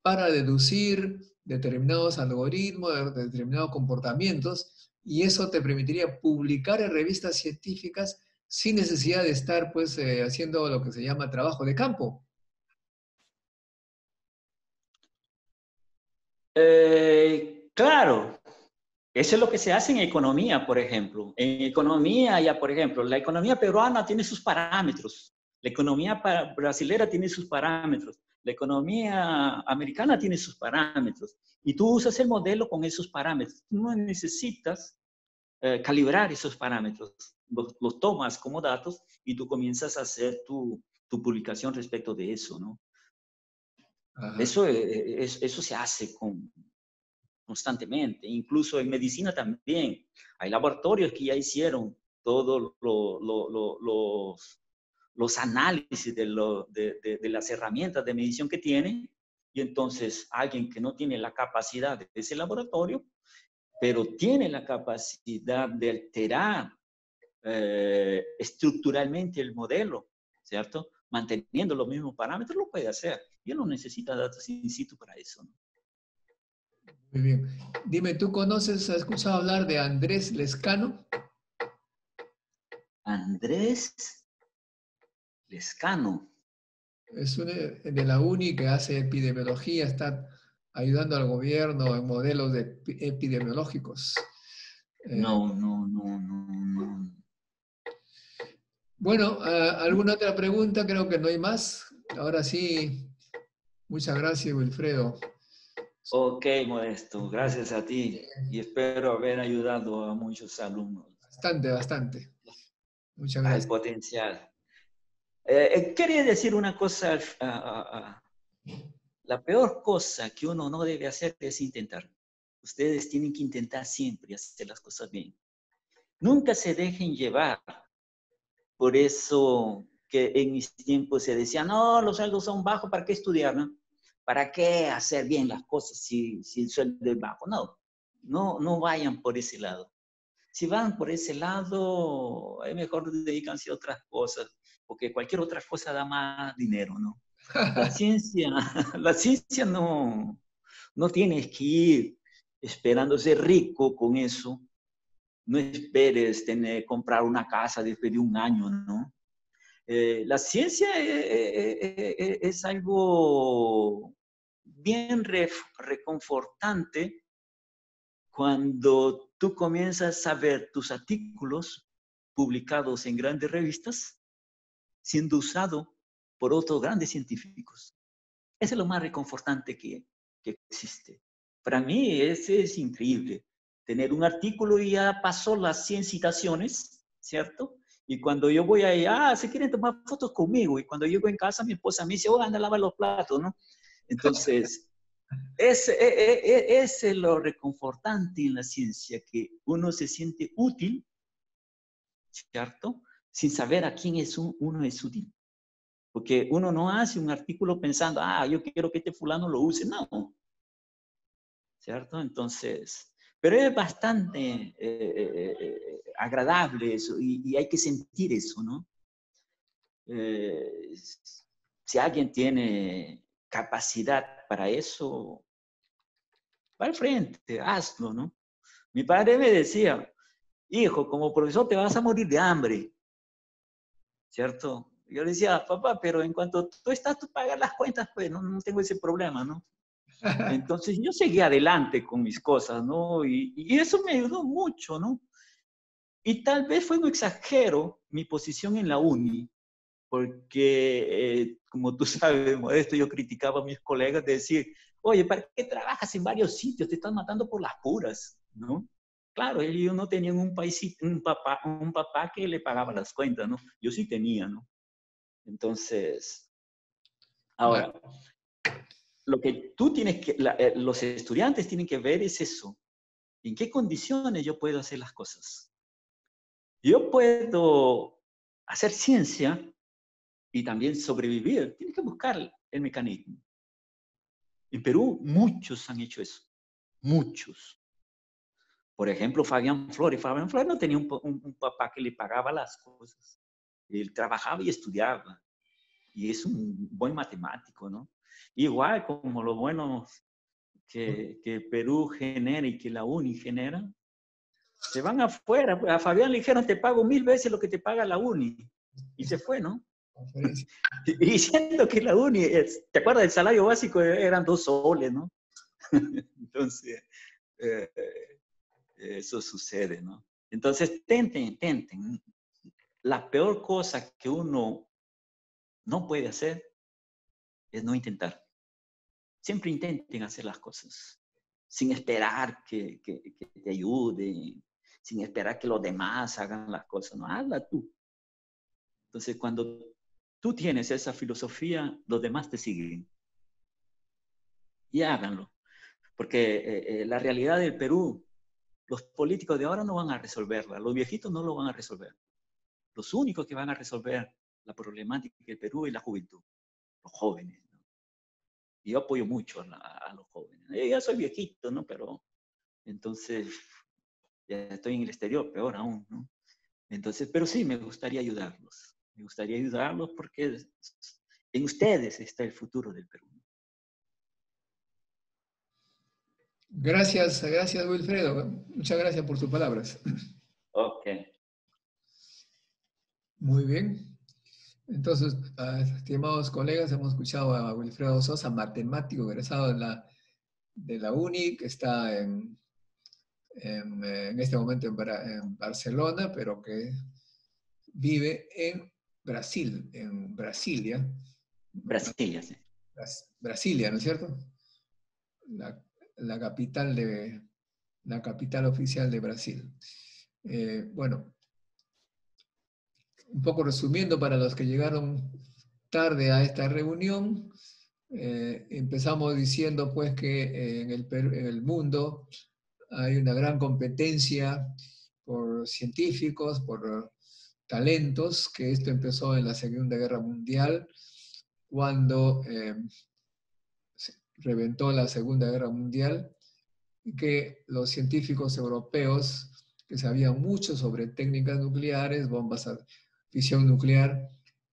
para deducir determinados algoritmos, determinados comportamientos, y eso te permitiría publicar en revistas científicas sin necesidad de estar pues haciendo lo que se llama trabajo de campo. Claro, eso es lo que se hace en economía, por ejemplo. En economía, ya por ejemplo, la economía peruana tiene sus parámetros, la economía brasilera tiene sus parámetros, la economía americana tiene sus parámetros, y tú usas el modelo con esos parámetros. Tú no necesitas calibrar esos parámetros, los tomas como datos y tú comienzas a hacer tu publicación respecto de eso, ¿no? Eso se hace constantemente, incluso en medicina también. Hay laboratorios que ya hicieron todos los análisis de las herramientas de medición que tienen, Y entonces alguien que no tiene la capacidad de ese laboratorio, pero tiene la capacidad de alterar estructuralmente el modelo, ¿cierto? Manteniendo los mismos parámetros, lo puede hacer. Y él no necesita datos in situ para eso, ¿no? Muy bien. Dime, ¿tú conoces, has escuchado hablar de Andrés Lescano? Andrés Lescano. Es de la UNI que hace epidemiología, está ayudando al gobierno en modelos epidemiológicos. No, no, no, no, no. Bueno, ¿alguna otra pregunta? Creo que no hay más. Ahora sí, muchas gracias, Wilfredo. Ok, Modesto, gracias a ti y espero haber ayudado a muchos alumnos. Bastante, bastante. Muchas Hay gracias. potencial. Quería decir una cosa, la peor cosa que uno no debe hacer es intentar. Ustedes tienen que intentar siempre hacer las cosas bien. Nunca se dejen llevar por eso que en mis tiempos se decía, no, los sueldos son bajos, ¿para qué estudiar, no? ¿Para qué hacer bien las cosas si el sueldo es bajo? No vayan por ese lado. Si van por ese lado, es mejor dedicarse a otras cosas, porque cualquier otra cosa da más dinero, ¿no? La ciencia, la ciencia no tienes que ir esperando ser rico con eso. No esperes comprar una casa después de un año, ¿no? La ciencia es algo bien reconfortante cuando tú comienzas a ver tus artículos publicados en grandes revistas siendo usado por otros grandes científicos. Eso es lo más reconfortante que existe. Para mí es increíble. Tener un artículo y ya pasó las 100 citaciones, ¿cierto? Y cuando yo voy ahí, se quieren tomar fotos conmigo. Y cuando llego en casa, mi esposa me dice, anda a lavar los platos, ¿no? Entonces, es lo reconfortante en la ciencia, que uno se siente útil, ¿cierto? Sin saber a quién uno es útil. Porque uno no hace un artículo pensando, yo quiero que este fulano lo use. No, ¿cierto? Entonces, pero es bastante agradable eso y hay que sentir eso, ¿no? Si alguien tiene capacidad para eso, va al frente, hazlo, ¿no? Mi padre me decía, hijo, como profesor te vas a morir de hambre, ¿cierto? Yo le decía, papá, pero en cuanto tú estás, tú pagas las cuentas, pues no tengo ese problema, ¿no? Entonces yo seguí adelante con mis cosas, ¿no? Y eso me ayudó mucho, ¿no? Y tal vez fue un exagero mi posición en la uni, porque como tú sabes, Modesto, yo criticaba a mis colegas de decir, oye, ¿para qué trabajas en varios sitios? Te están matando por las puras, ¿no? Claro, ellos no tenían un papá que le pagaba las cuentas, ¿no? Yo sí tenía, ¿no? Entonces, ahora, lo que tú tienes que, los estudiantes tienen que ver es eso. ¿En qué condiciones yo puedo hacer las cosas? Yo puedo hacer ciencia y también sobrevivir. Tienes que buscar el mecanismo. En Perú, muchos han hecho eso. Muchos. Por ejemplo, Fabián Flores. Fabián Flores no tenía un papá que le pagaba las cosas. Él trabajaba y estudiaba. Y es un buen matemático, ¿no? Igual como lo bueno que Perú genera y que la UNI genera, se van afuera. A Fabián le dijeron, te pago 1000 veces lo que te paga la UNI. Y se fue, ¿no? Y diciendo que la UNI, ¿te acuerdas? El salario básico eran 2 soles, ¿no? Entonces, eso sucede, ¿no? Entonces, intenten. La peor cosa que uno no puede hacer es no intentar. Siempre intenten hacer las cosas, sin esperar que te ayuden, sin esperar que los demás hagan las cosas. No, hazla tú. Entonces, cuando tú tienes esa filosofía, los demás te siguen. Y háganlo. Porque la realidad del Perú, los políticos de ahora no van a resolverla. Los viejitos no lo van a resolver. Los únicos que van a resolver la problemática del Perú es la juventud, los jóvenes. yo apoyo mucho a los jóvenes. Ya soy viejito, ¿no? Pero entonces ya estoy en el exterior, peor aún, ¿no? Entonces, pero sí, me gustaría ayudarlos. Me gustaría ayudarlos porque en ustedes está el futuro del Perú. Gracias, gracias Wilfredo. Muchas gracias por tus palabras. Ok. Muy bien. Entonces, estimados colegas, hemos escuchado a Wilfredo Sosa, matemático egresado de la UNI, que está en este momento en Barcelona, pero que vive en Brasil, en Brasilia. Brasilia, sí. Brasilia, ¿no es cierto? La capital la capital oficial de Brasil. Bueno, un poco resumiendo para los que llegaron tarde a esta reunión, empezamos diciendo pues que en el mundo hay una gran competencia por científicos, por talentos, que esto empezó en la Segunda Guerra Mundial, cuando reventó la Segunda Guerra Mundial, y que los científicos europeos, que sabían mucho sobre técnicas nucleares, bombas a fisión nuclear,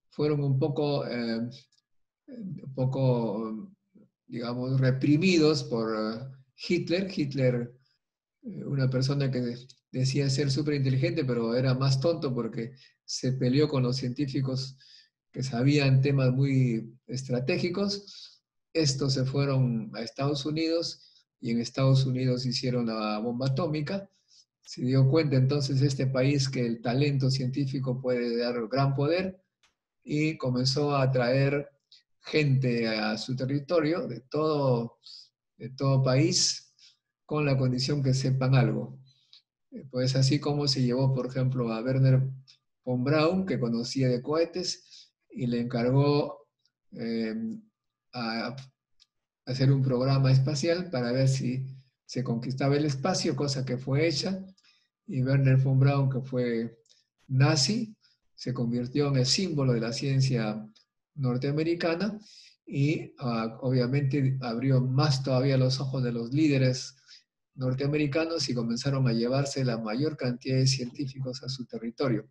fueron un poco, digamos, reprimidos por Hitler. Hitler, una persona que decía ser súper inteligente, pero era más tonto porque se peleó con los científicos que sabían temas muy estratégicos. Estos se fueron a Estados Unidos y en Estados Unidos hicieron la bomba atómica. Se dio cuenta entonces este país que el talento científico puede dar gran poder y comenzó a atraer gente a su territorio de todo país con la condición que sepan algo. Pues así como se llevó, por ejemplo, a Werner von Braun, que conocía de cohetes, y le encargó a hacer un programa espacial para ver si se conquistaba el espacio, cosa que fue hecha, y Werner von Braun, que fue nazi, se convirtió en el símbolo de la ciencia norteamericana y obviamente abrió más todavía los ojos de los líderes norteamericanos y comenzaron a llevarse la mayor cantidad de científicos a su territorio.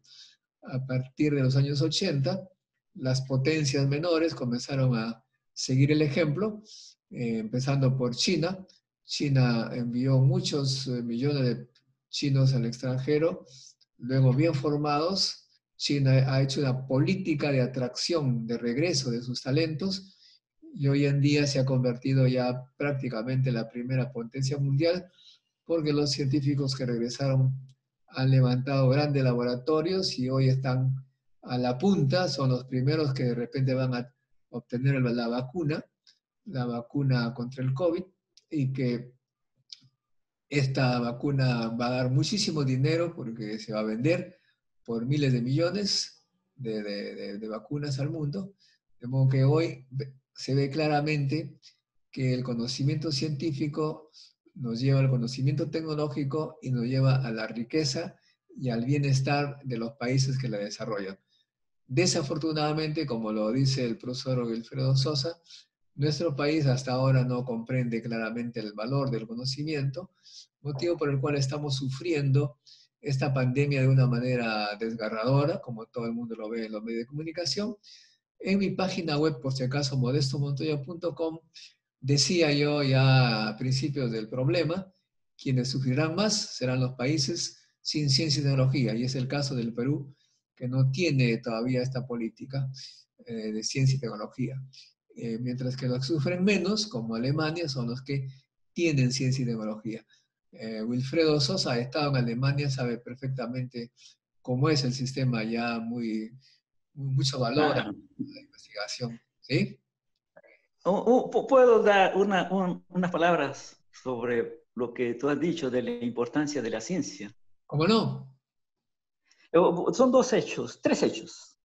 A partir de los años 80, las potencias menores comenzaron a seguir el ejemplo, empezando por China. China envió muchos millones de chinos al extranjero, luego bien formados. China ha hecho una política de atracción, de regreso de sus talentos, y hoy en día se ha convertido ya prácticamente en la primera potencia mundial, porque los científicos que regresaron han levantado grandes laboratorios y hoy están a la punta, son los primeros que de repente van a obtener la vacuna contra el COVID, y que esta vacuna va a dar muchísimo dinero porque se va a vender por miles de millones de vacunas al mundo. De modo que hoy se ve claramente que el conocimiento científico nos lleva al conocimiento tecnológico y nos lleva a la riqueza y al bienestar de los países que la desarrollan. Desafortunadamente, como lo dice el profesor Wilfredo Sosa, nuestro país hasta ahora no comprende claramente el valor del conocimiento, motivo por el cual estamos sufriendo esta pandemia de una manera desgarradora, como todo el mundo lo ve en los medios de comunicación. En mi página web, por si acaso, modestomontoya.com, decía yo ya a principios del problema, quienes sufrirán más serán los países sin ciencia y tecnología, y es el caso del Perú, que no tiene todavía esta política de ciencia y tecnología. Mientras que los que sufren menos, como Alemania, son los que tienen ciencia y tecnología. Wilfredo Sosa ha estado en Alemania, sabe perfectamente cómo es el sistema, ya mucho valor a Claro. la investigación. ¿Sí? ¿Puedo dar unas palabras sobre lo que tú has dicho de la importancia de la ciencia? ¿Cómo no? Son tres hechos.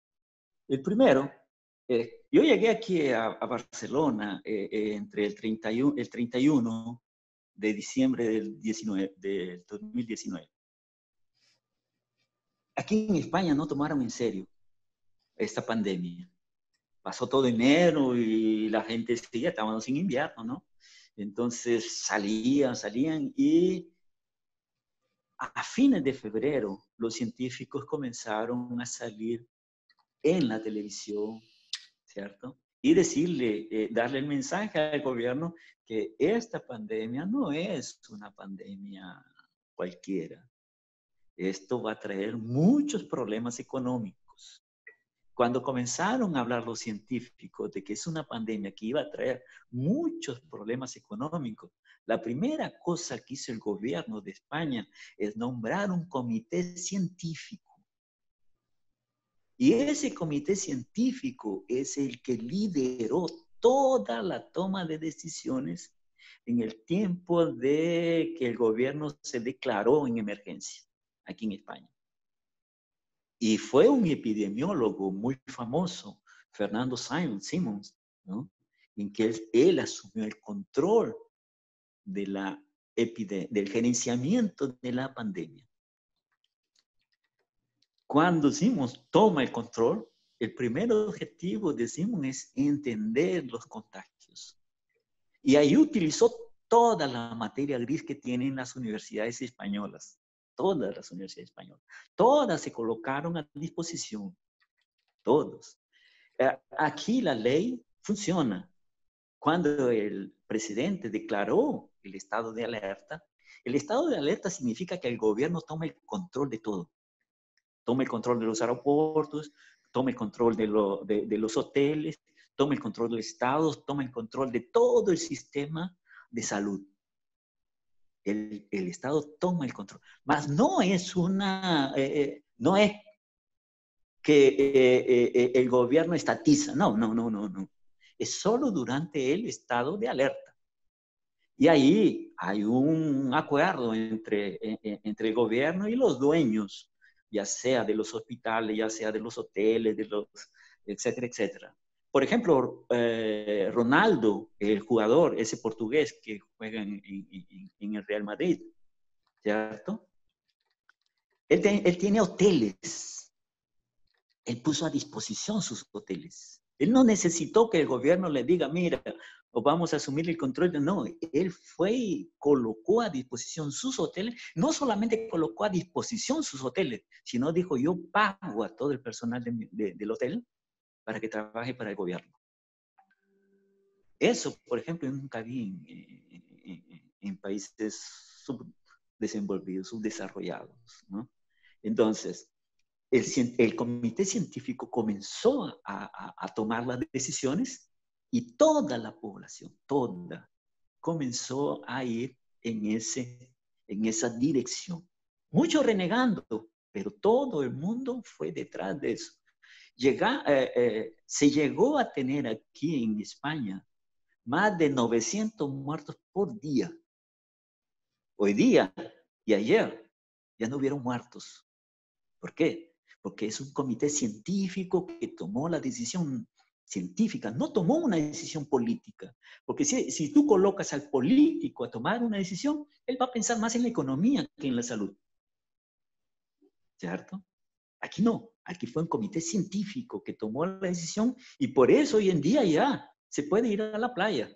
El primero, yo llegué aquí a Barcelona entre el 31 de diciembre del 2019. Aquí en España no tomaron en serio esta pandemia. pasó todo enero y la gente seguía, estábamos en invierno, ¿no? Entonces salían y a fines de febrero los científicos comenzaron a salir en la televisión, ¿cierto? Y decirle, darle el mensaje al gobierno que esta pandemia no es una pandemia cualquiera. Esto va a traer muchos problemas económicos. Cuando comenzaron a hablar los científicos de que es una pandemia que iba a traer muchos problemas económicos, la primera cosa que hizo el gobierno de España es nombrar un comité científico. Y ese comité científico es el que lideró toda la toma de decisiones en el tiempo de que el gobierno se declaró en emergencia aquí en España. Y fue un epidemiólogo muy famoso, Fernando Simons, ¿no? En que él asumió el control de del gerenciamiento de la pandemia. Cuando Simons toma el control, el primer objetivo de Simons es entender los contagios. Y ahí utilizó toda la materia gris que tienen las universidades españolas. Todas las universidades españolas. Todas se colocaron a disposición. Todos. Aquí la ley funciona. Cuando el presidente declaró el estado de alerta significa que el gobierno toma el control de todo. Toma el control de los aeropuertos, toma el control de los hoteles, toma el control de los estados, toma el control de todo el sistema de salud. El Estado toma el control. Mas no es no es que el gobierno estatiza. No. Es solo durante el estado de alerta. Y ahí hay un acuerdo entre el gobierno y los dueños, ya sea de los hospitales, ya sea de los hoteles, etcétera, etcétera. Por ejemplo, Ronaldo, el jugador, ese portugués que juega en el Real Madrid, ¿cierto? Él tiene hoteles. Él puso a disposición sus hoteles. Él no necesitó que el gobierno le diga, mira, o vamos a asumir el control. No, él fue y colocó a disposición sus hoteles. No solamente colocó a disposición sus hoteles, sino dijo, yo pago a todo el personal del hotel para que trabaje para el gobierno. Eso, por ejemplo, yo nunca vi en países subdesenvolvidos, subdesarrollados, ¿no? Entonces, el comité científico comenzó a tomar las decisiones y toda la población, toda, comenzó a ir en esa dirección. Muchos renegando, pero todo el mundo fue detrás de eso. Se llegó a tener aquí en España más de 900 muertos por día. Hoy día y ayer ya no hubieron muertos. ¿Por qué? Porque es un comité científico que tomó la decisión científica, no tomó una decisión política. Porque si tú colocas al político a tomar una decisión, él va a pensar más en la economía que en la salud. ¿Cierto? Aquí no. Aquí fue un comité científico que tomó la decisión y por eso hoy en día ya se puede ir a la playa.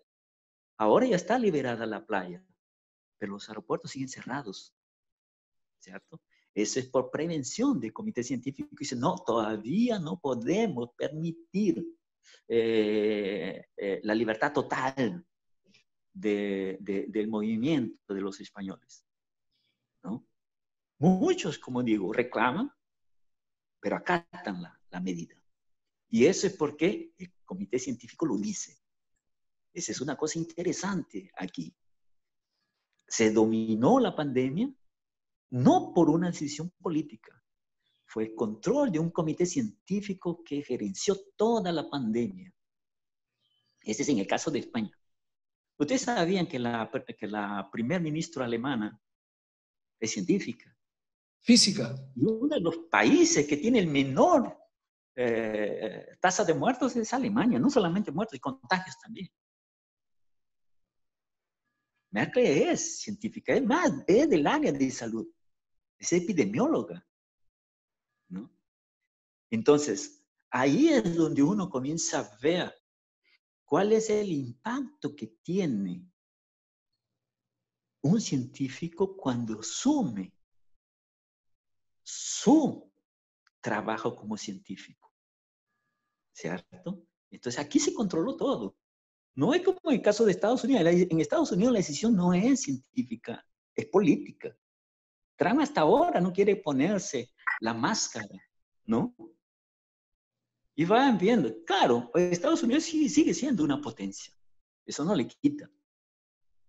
Ahora ya está liberada la playa, pero los aeropuertos siguen cerrados. ¿Cierto? Eso es por prevención del comité científico. Dice, no, todavía no podemos permitir la libertad total del movimiento de los españoles, ¿no? Muchos, como digo, reclaman, pero acatan la medida. Y eso es porque el comité científico lo dice. Esa es una cosa interesante aquí. Se dominó la pandemia no por una decisión política, fue el control de un comité científico que gerenció toda la pandemia. Este es en el caso de España. Ustedes sabían que la primer ministra alemana es científica. Física. Y uno de los países que tiene el menor tasa de muertos es Alemania. No solamente muertos, y contagios también. Merkel es científica, es más, es del área de salud. Es epidemióloga, ¿no? Entonces, Ahí es donde uno comienza a ver cuál es el impacto que tiene un científico cuando asume su trabajo como científico, ¿cierto? Entonces aquí se controló todo. No es como en el caso de Estados Unidos. En Estados Unidos la decisión no es científica, es política. Trump hasta ahora no quiere ponerse la máscara, ¿no? Y van viendo, claro, Estados Unidos sigue siendo una potencia, eso no le quita,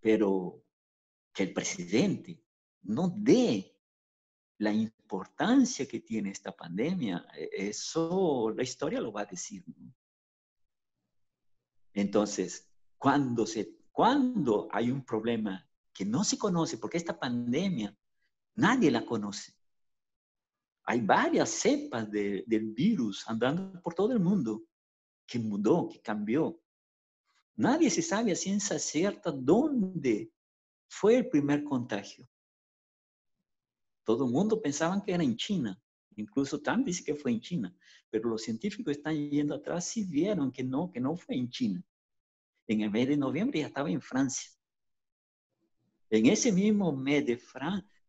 pero que el presidente no dé la importancia que tiene esta pandemia, eso la historia lo va a decir, ¿no? Entonces, cuando hay un problema que no se conoce, porque esta pandemia nadie la conoce, hay varias cepas del virus andando por todo el mundo que mudó, que cambió. Nadie se sabe a ciencia cierta dónde fue el primer contagio. Todo el mundo pensaba que era en China. Incluso Trump dice que fue en China. Pero los científicos están yendo atrás y vieron que no fue en China. En el mes de noviembre ya estaba en Francia. En ese mismo mes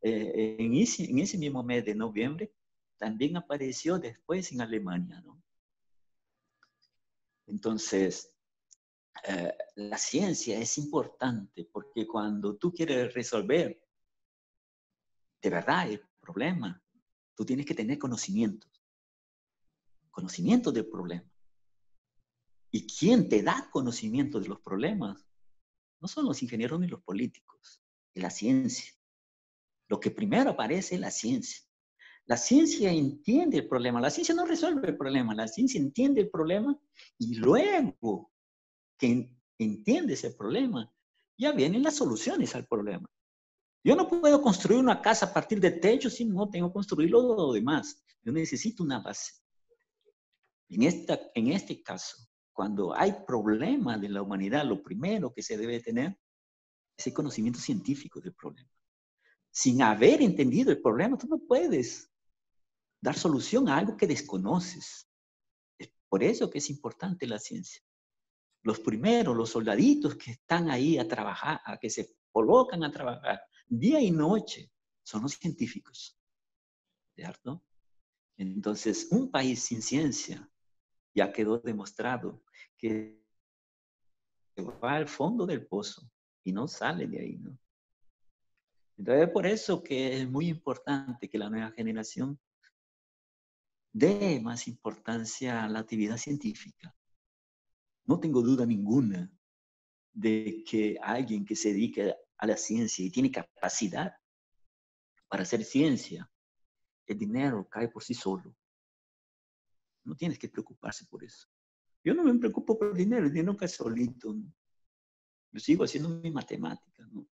en ese mismo mes de noviembre, también apareció después en Alemania, ¿no? Entonces, la ciencia es importante porque cuando tú quieres resolver de verdad el problema, tú tienes que tener conocimiento del problema. Y quien te da conocimiento de los problemas no son los ingenieros ni los políticos, es la ciencia. Lo que primero aparece es la ciencia. La ciencia entiende el problema, la ciencia no resuelve el problema, la ciencia entiende el problema y luego que entiende ese problema, ya vienen las soluciones al problema. Yo no puedo construir una casa a partir de techo si no tengo que construir lo demás. Yo necesito una base. En este caso, cuando hay problemas de la humanidad, lo primero que se debe tener es el conocimiento científico del problema. Sin haber entendido el problema, tú no puedes dar solución a algo que desconoces. Es por eso que es importante la ciencia. Los primeros, los soldaditos que están ahí a trabajar, a que se colocan a trabajar día y noche, son los científicos, ¿cierto? Entonces, un país sin ciencia ya quedó demostrado que va al fondo del pozo y no sale de ahí, ¿no? Entonces, es por eso que es muy importante que la nueva generación dé más importancia a la actividad científica. No tengo duda ninguna de que alguien que se dedique a la ciencia y tiene capacidad para hacer ciencia, el dinero cae por sí solo. No tienes que preocuparse por eso. Yo no me preocupo por el dinero cae solito, ¿no? Yo sigo haciendo mi matemática, ¿no?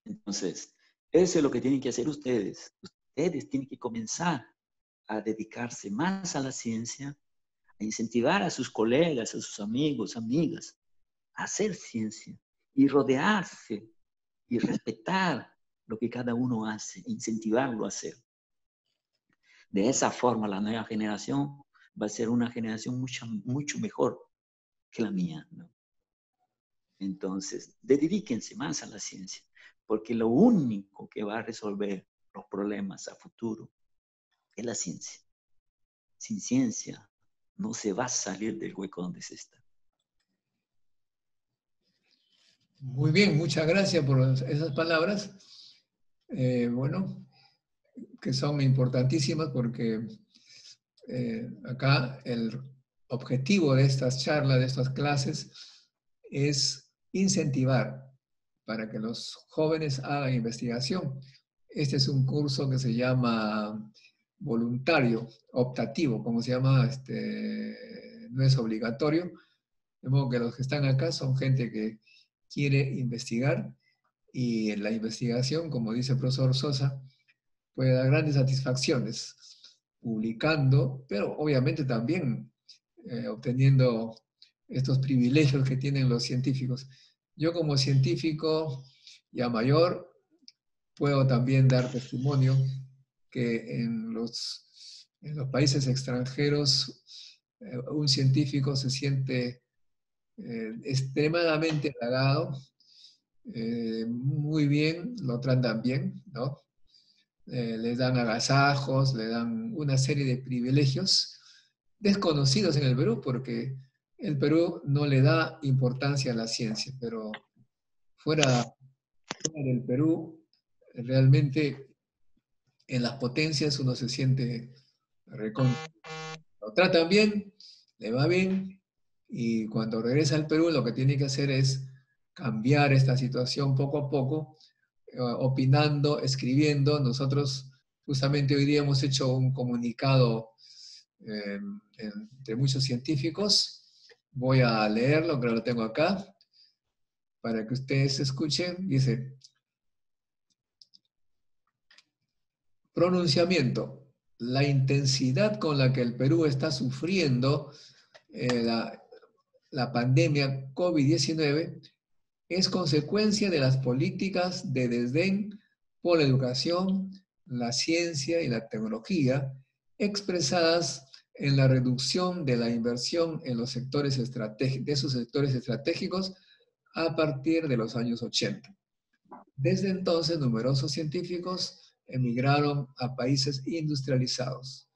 Entonces, eso es lo que tienen que hacer ustedes. Ustedes tienen que comenzar a dedicarse más a la ciencia, a incentivar a sus colegas, a sus amigos, amigas, a hacer ciencia y rodearse y respetar lo que cada uno hace, incentivarlo a hacer. De esa forma, la nueva generación va a ser una generación mucho mejor que la mía, ¿no? Entonces, dedíquense más a la ciencia, porque lo único que va a resolver los problemas a futuro es la ciencia. Sin ciencia no se va a salir del hueco donde se está. Muy bien, muchas gracias por esas palabras. Bueno, que son importantísimas porque acá el objetivo de estas charlas, de estas clases, es incentivar para que los jóvenes hagan investigación. Este es un curso que se llama voluntario, optativo, como se llama, no es obligatorio. De modo que los que están acá son gente que quiere investigar y en la investigación, como dice el profesor Sosa, puede dar grandes satisfacciones publicando, pero obviamente también obteniendo estos privilegios que tienen los científicos. Yo como científico ya mayor puedo también dar testimonio que en los En los países extranjeros, un científico se siente extremadamente halagado, muy bien, lo tratan bien, ¿no? Les dan agasajos, le dan una serie de privilegios desconocidos en el Perú, porque el Perú no le da importancia a la ciencia, pero fuera del Perú, realmente en las potencias uno se siente recontra. Lo tratan bien, le va bien, y cuando regresa al Perú lo que tiene que hacer es cambiar esta situación poco a poco, opinando, escribiendo. Nosotros justamente hoy día hemos hecho un comunicado eh, entre muchos científicos. Voy a leerlo, que lo tengo acá, para que ustedes escuchen. Dice: pronunciamiento. La intensidad con la que el Perú está sufriendo la pandemia COVID-19 es consecuencia de las políticas de desdén por la educación, la ciencia y la tecnología, expresadas en la reducción de la inversión en los sectores estratégicos, de esos sectores estratégicos a partir de los años 80. Desde entonces, numerosos científicos emigraron a países industrializados.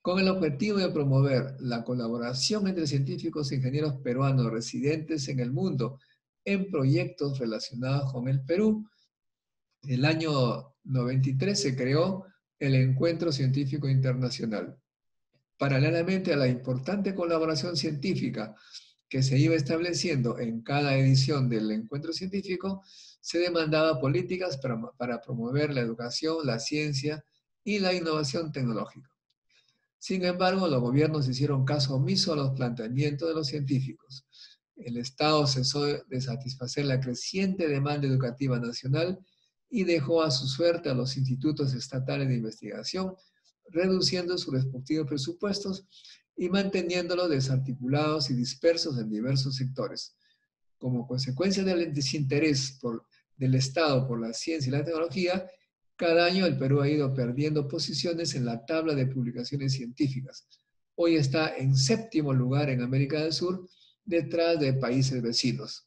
Con el objetivo de promover la colaboración entre científicos e ingenieros peruanos residentes en el mundo en proyectos relacionados con el Perú, el año 93 se creó el Encuentro Científico Internacional. Paralelamente a la importante colaboración científica que se iba estableciendo en cada edición del encuentro científico, se demandaba políticas para promover la educación, la ciencia y la innovación tecnológica. Sin embargo, los gobiernos hicieron caso omiso a los planteamientos de los científicos. El Estado cesó de satisfacer la creciente demanda educativa nacional y dejó a su suerte a los institutos estatales de investigación, reduciendo sus respectivos presupuestos y manteniéndolos desarticulados y dispersos en diversos sectores. Como consecuencia del desinterés del Estado por la ciencia y la tecnología, cada año el Perú ha ido perdiendo posiciones en la tabla de publicaciones científicas. Hoy está en 7º lugar en América del Sur, detrás de países vecinos.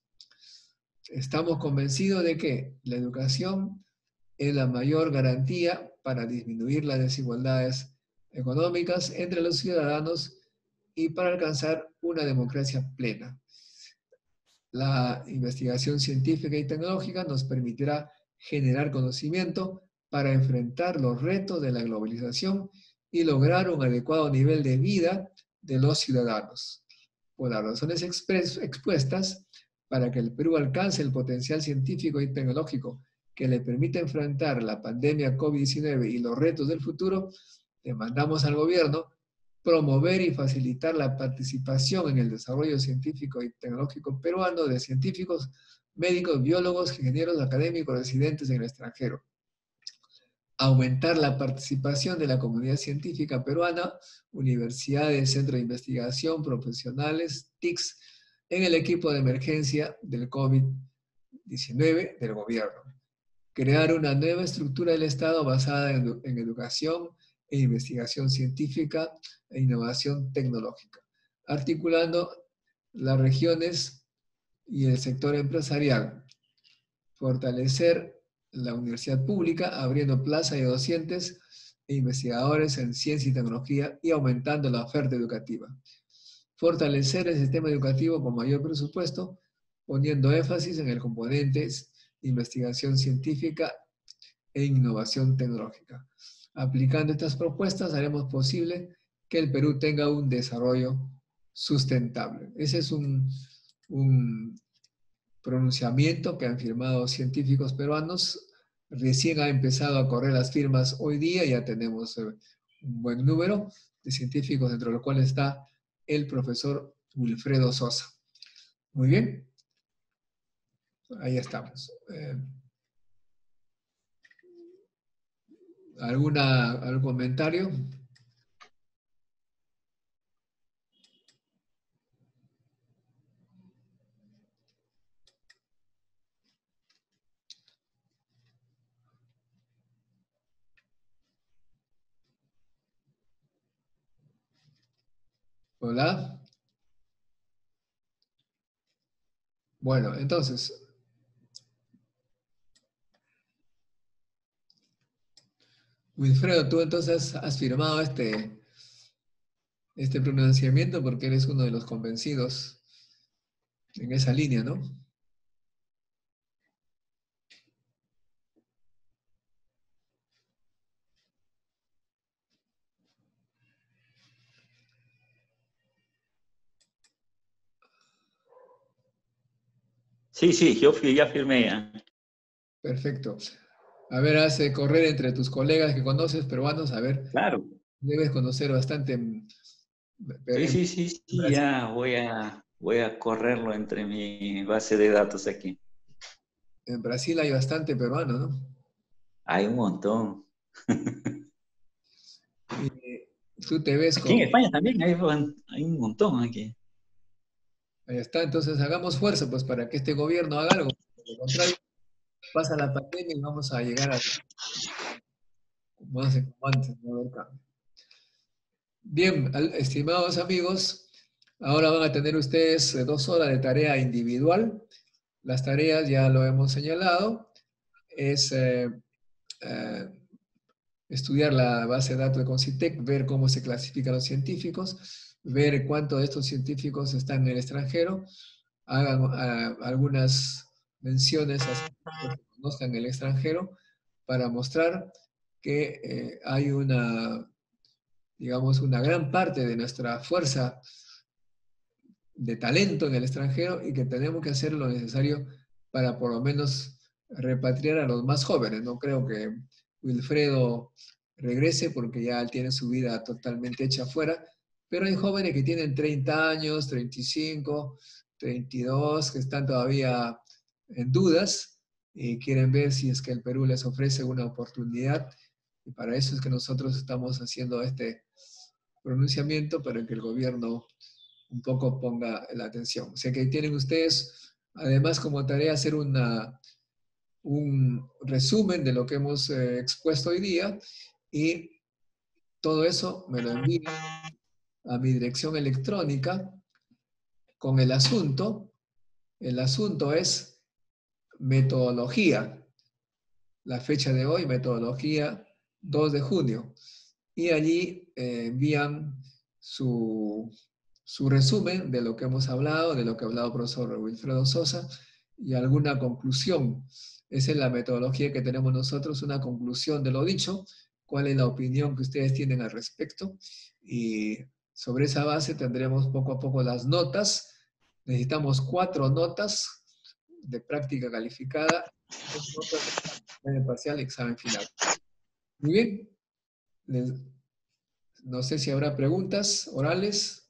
Estamos convencidos de que la educación es la mayor garantía para disminuir las desigualdades económicas entre los ciudadanos y para alcanzar una democracia plena. La investigación científica y tecnológica nos permitirá generar conocimiento para enfrentar los retos de la globalización y lograr un adecuado nivel de vida de los ciudadanos. Por las razones expuestas, para que el Perú alcance el potencial científico y tecnológico que le permita enfrentar la pandemia COVID-19 y los retos del futuro, demandamos al gobierno promover y facilitar la participación en el desarrollo científico y tecnológico peruano de científicos, médicos, biólogos, ingenieros académicos residentes en el extranjero. Aumentar la participación de la comunidad científica peruana, universidades, centros de investigación, profesionales, TICs, en el equipo de emergencia del COVID-19 del gobierno. Crear una nueva estructura del Estado basada en educación e investigación científica e innovación tecnológica, articulando las regiones y el sector empresarial. Fortalecer la universidad pública, abriendo plazas de docentes e investigadores en ciencia y tecnología y aumentando la oferta educativa. Fortalecer el sistema educativo con mayor presupuesto, poniendo énfasis en el componente de investigación científica e innovación tecnológica. Aplicando estas propuestas haremos posible que el Perú tenga un desarrollo sustentable. Ese es un pronunciamiento que han firmado científicos peruanos. Recién ha empezado a correr las firmas hoy día, ya tenemos un buen número de científicos, entre los cuales está el profesor Wilfredo Sosa. Muy bien, ahí estamos. ¿Algún comentario? Hola. Bueno, entonces, Wilfredo, tú entonces has firmado este pronunciamiento porque eres uno de los convencidos en esa línea, ¿no? Sí, sí, yo ya firmé ya. Perfecto. A ver, hace correr entre tus colegas que conoces peruanos, a ver, Claro. debes conocer bastante Sí, en sí, sí, sí, Brasil. ya voy a correrlo entre mi base de datos aquí. En Brasil hay bastante peruano, ¿no? Hay un montón. Y tú te ves Aquí con... en España también hay un montón aquí. Ahí está, entonces hagamos fuerza pues para que este gobierno haga algo. De lo contrario, pasa la pandemia y vamos a llegar a como antes, no va a haber cambio. Bien, estimados amigos, ahora van a tener ustedes 2 horas de tarea individual. Las tareas ya lo hemos señalado, es eh, estudiar la base de datos de Concitec, ver cómo se clasifican los científicos, ver cuántos de estos científicos están en el extranjero, hagan algunas menciones a científicos que conozcan en el extranjero para mostrar que hay una, digamos, una gran parte de nuestra fuerza de talento en el extranjero y que tenemos que hacer lo necesario para por lo menos repatriar a los más jóvenes. No creo que Wilfredo regrese porque ya él tiene su vida totalmente hecha afuera, pero hay jóvenes que tienen 30 años, 35, 32, que están todavía en dudas y quieren ver si es que el Perú les ofrece una oportunidad. Y para eso es que nosotros estamos haciendo este pronunciamiento para que el gobierno un poco ponga la atención. O sea que tienen ustedes, además como tarea, hacer un resumen de lo que hemos expuesto hoy día y todo eso me lo envían a mi dirección electrónica con el asunto. El asunto es metodología. La fecha de hoy, metodología 2 de junio. Y allí envían su resumen de lo que hemos hablado, de lo que ha hablado el profesor Wilfredo Sosa, y alguna conclusión. Esa es la metodología que tenemos nosotros, una conclusión de lo dicho, cuál es la opinión que ustedes tienen al respecto, y sobre esa base tendremos poco a poco las notas. Necesitamos 4 notas de práctica calificada, 2 notas de examen parcial y examen final. Muy bien. No sé si habrá preguntas orales.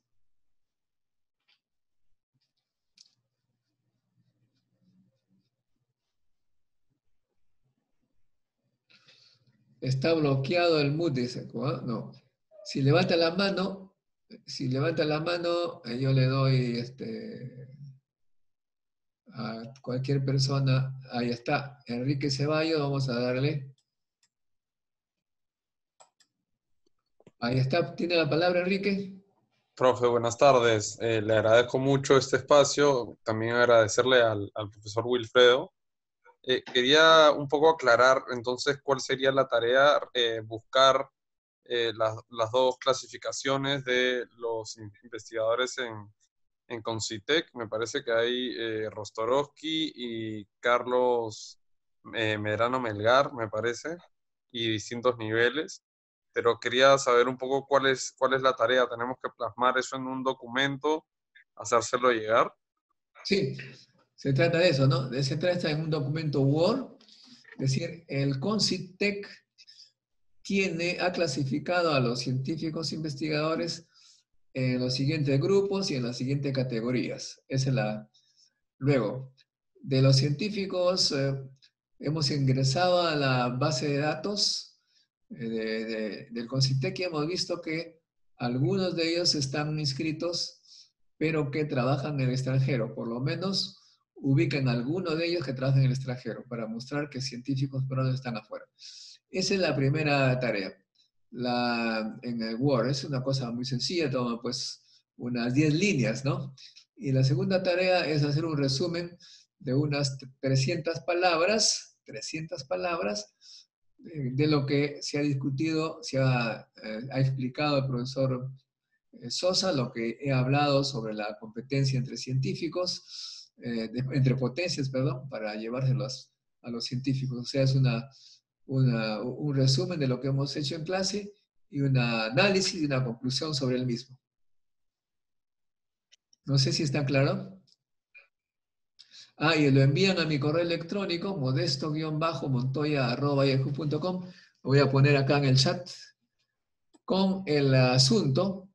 Está bloqueado el mute, dice. ¿Ah? No. Si levanta la mano, yo le doy a cualquier persona. Ahí está. Enrique Ceballos, vamos a darle. Ahí está. ¿Tiene la palabra, Enrique? Profe, buenas tardes. Le agradezco mucho este espacio. También agradecerle al profesor Wilfredo. Quería un poco aclarar entonces cuál sería la tarea, buscar las dos clasificaciones de los investigadores en Concitec. Me parece que hay Rostorowski y Carlos Medrano Melgar, me parece, y distintos niveles. Pero quería saber un poco cuál es la tarea. ¿Tenemos que plasmar eso en un documento, hacérselo llegar? Sí, se trata de eso, ¿no? Se trata en un documento Word. Es decir, el CONCITEC ha clasificado a los científicos investigadores en los siguientes grupos y en las siguientes categorías. Esa es la. Luego, de los científicos, hemos ingresado a la base de datos del CONCITEC y hemos visto que algunos de ellos están inscritos, pero que trabajan en el extranjero. Por lo menos ubican algunos de ellos que trabajan en el extranjero para mostrar que científicos peruanos están afuera. Esa es la primera tarea. En el Word es una cosa muy sencilla, toma pues unas 10 líneas, ¿no? Y la segunda tarea es hacer un resumen de unas 300 palabras de lo que se ha discutido, ha explicado el profesor Sosa, lo que he hablado sobre la competencia entre científicos, entre potencias, perdón, para llevárselos a los científicos. O sea, es un resumen de lo que hemos hecho en clase y un análisis y una conclusión sobre el mismo. No sé si está claro. Y lo envían a mi correo electrónico, modesto-montoya@yahoo.com. Lo voy a poner acá en el chat con el asunto.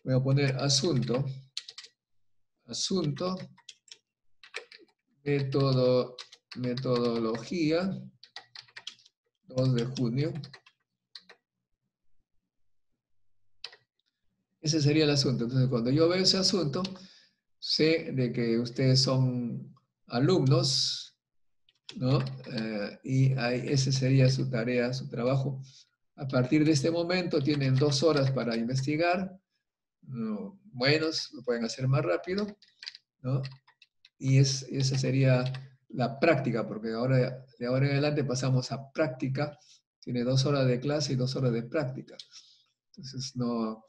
Voy a poner asunto, metodología, 2 de junio. Ese sería el asunto. Entonces, cuando yo veo ese asunto, sé de que ustedes son alumnos, ¿no? Ese sería su tarea, su trabajo. A partir de este momento tienen 2 horas para investigar. No, buenos, lo pueden hacer más rápido, ¿no? Y esa sería la práctica, porque de ahora en adelante pasamos a práctica. Tiene 2 horas de clase y 2 horas de práctica. Entonces, no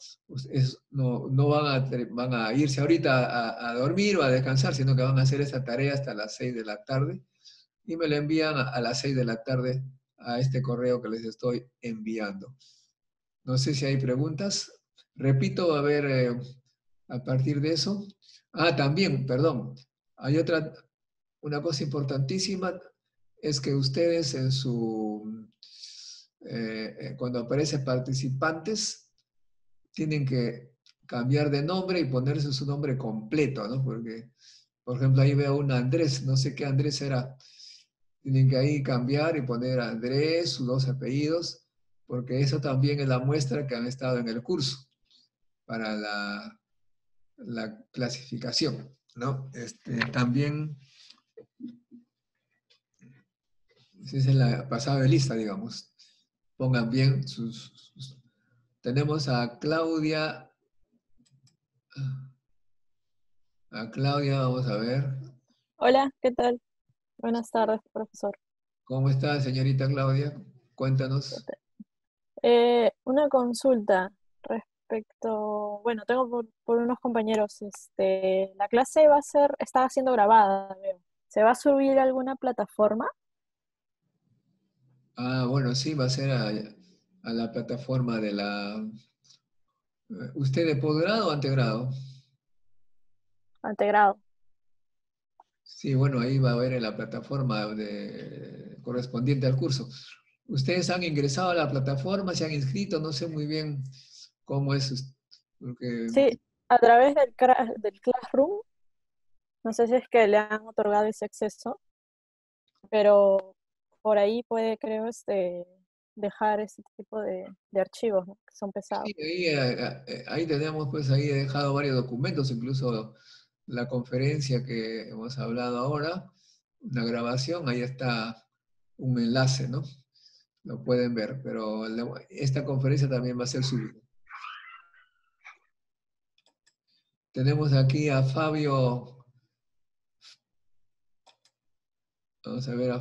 van a irse ahorita a dormir o a descansar, sino que van a hacer esa tarea hasta las 6 de la tarde y me la envían a las 6 de la tarde a este correo que les estoy enviando. No sé si hay preguntas. Repito, a ver, a partir de eso. También, perdón, hay una cosa importantísima, es que ustedes en cuando aparece participantes, tienen que cambiar de nombre y ponerse su nombre completo, ¿no? Porque, por ejemplo, ahí veo un Andrés, no sé qué Andrés será. Tienen que ahí cambiar y poner Andrés, sus 2 apellidos, porque eso también es la muestra que han estado en el curso para la clasificación, ¿no? También, si es en la pasada de lista, digamos, pongan bien Tenemos a Claudia. Vamos a ver. Hola, ¿qué tal? Buenas tardes, profesor. ¿Cómo está, señorita Claudia? Cuéntanos. Una consulta respecto, bueno, tengo por unos compañeros, la clase está siendo grabada, veo. ¿Se va a subir a alguna plataforma? Bueno, sí, va a ser a la plataforma de la... ¿Usted de posgrado o antegrado? Integrado. Sí, bueno, ahí va a ver en la plataforma correspondiente al curso. ¿Ustedes han ingresado a la plataforma, se han inscrito? No sé muy bien cómo es, porque... Sí, a través del Classroom. No sé si es que le han otorgado ese acceso, pero por ahí puede, creo, dejar ese tipo de archivos, ¿no? Que son pesados. Sí, ahí tenemos, pues ahí he dejado varios documentos, incluso la conferencia que hemos hablado ahora, una grabación, ahí está un enlace, ¿no? Lo pueden ver, pero esta conferencia también va a ser subida. Tenemos aquí a Fabio. Vamos a ver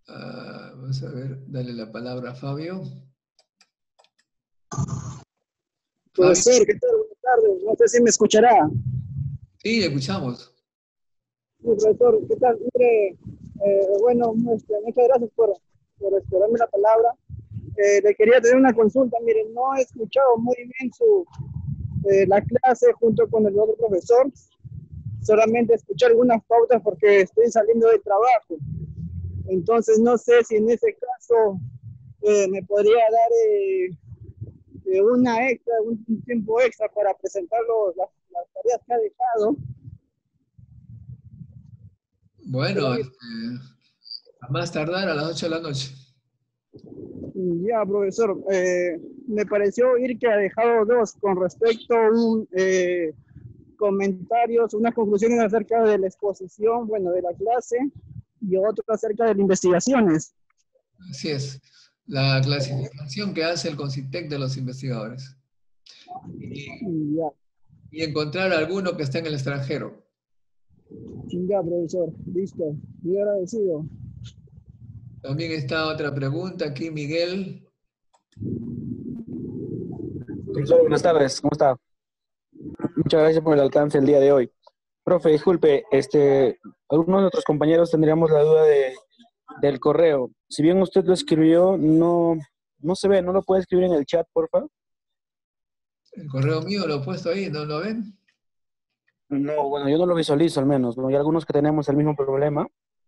vamos a ver, dale la palabra a Fabio. Profesor, ¿qué tal? Buenas tardes. No sé si me escuchará. Sí, le escuchamos. Sí, profesor, ¿qué tal? Mire, bueno, muchas gracias por esperarme la palabra. Le quería tener una consulta. Mire, no he escuchado muy bien la clase junto con el otro profesor. Solamente escuché algunas pautas porque estoy saliendo del trabajo. Entonces, no sé si en ese caso me podría dar un tiempo extra para presentar las tareas que ha dejado. Bueno, a más tardar a las 8 de la noche. Ya, profesor, me pareció oír que ha dejado 2 con respecto a comentarios, unas conclusiones acerca de la exposición, bueno, de la clase, y otro acerca de las investigaciones. Así es, la clasificación que hace el CONCITEC de los investigadores. y, Ya, y encontrar alguno que esté en el extranjero. ya, profesor. Listo. Muy agradecido. También está otra pregunta aquí, Miguel. Profesor, buenas tardes, ¿cómo está? Muchas gracias por el alcance el día de hoy. Profe, disculpe, algunos de nuestros compañeros tendríamos la duda del correo. Si bien usted lo escribió, no se ve, ¿no lo puede escribir en el chat, por favor? El correo mío lo he puesto ahí, ¿no lo ven? No, bueno, yo no lo visualizo al menos, ¿no? Hay algunos que tenemos el mismo problema,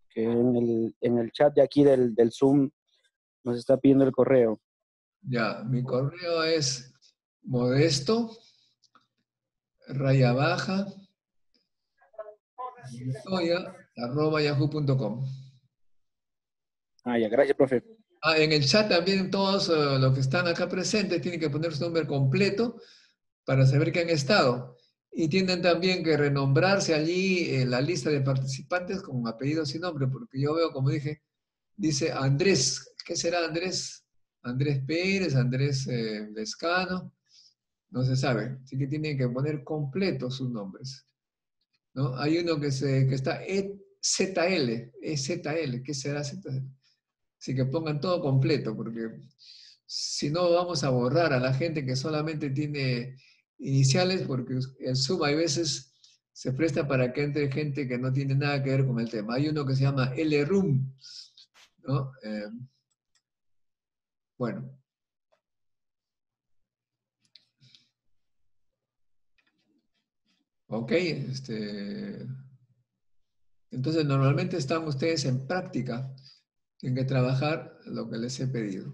que en el chat de aquí del Zoom nos está pidiendo el correo. Ya, mi correo es modesto, raya baja, @yahoo.com. Ah, ya, gracias, profe. Ah, en el chat también todos los que están acá presentes tienen que poner su nombre completo para saber que han estado. Y tienen también que renombrarse allí en la lista de participantes con apellidos y nombre, porque yo veo, como dije, dice Andrés. ¿Qué será Andrés? Andrés Pérez, Andrés Lescano, no se sabe. Así que tienen que poner completos sus nombres, ¿no? Hay uno que está EZL, EZL, ¿qué será ZL? Así que pongan todo completo, porque si no vamos a borrar a la gente que solamente tiene iniciales, porque el Zoom hay veces se presta para que entre gente que no tiene nada que ver con el tema. Hay uno que se llama LRoom, ¿no? Bueno. Ok, entonces normalmente están ustedes en práctica, tienen que trabajar lo que les he pedido.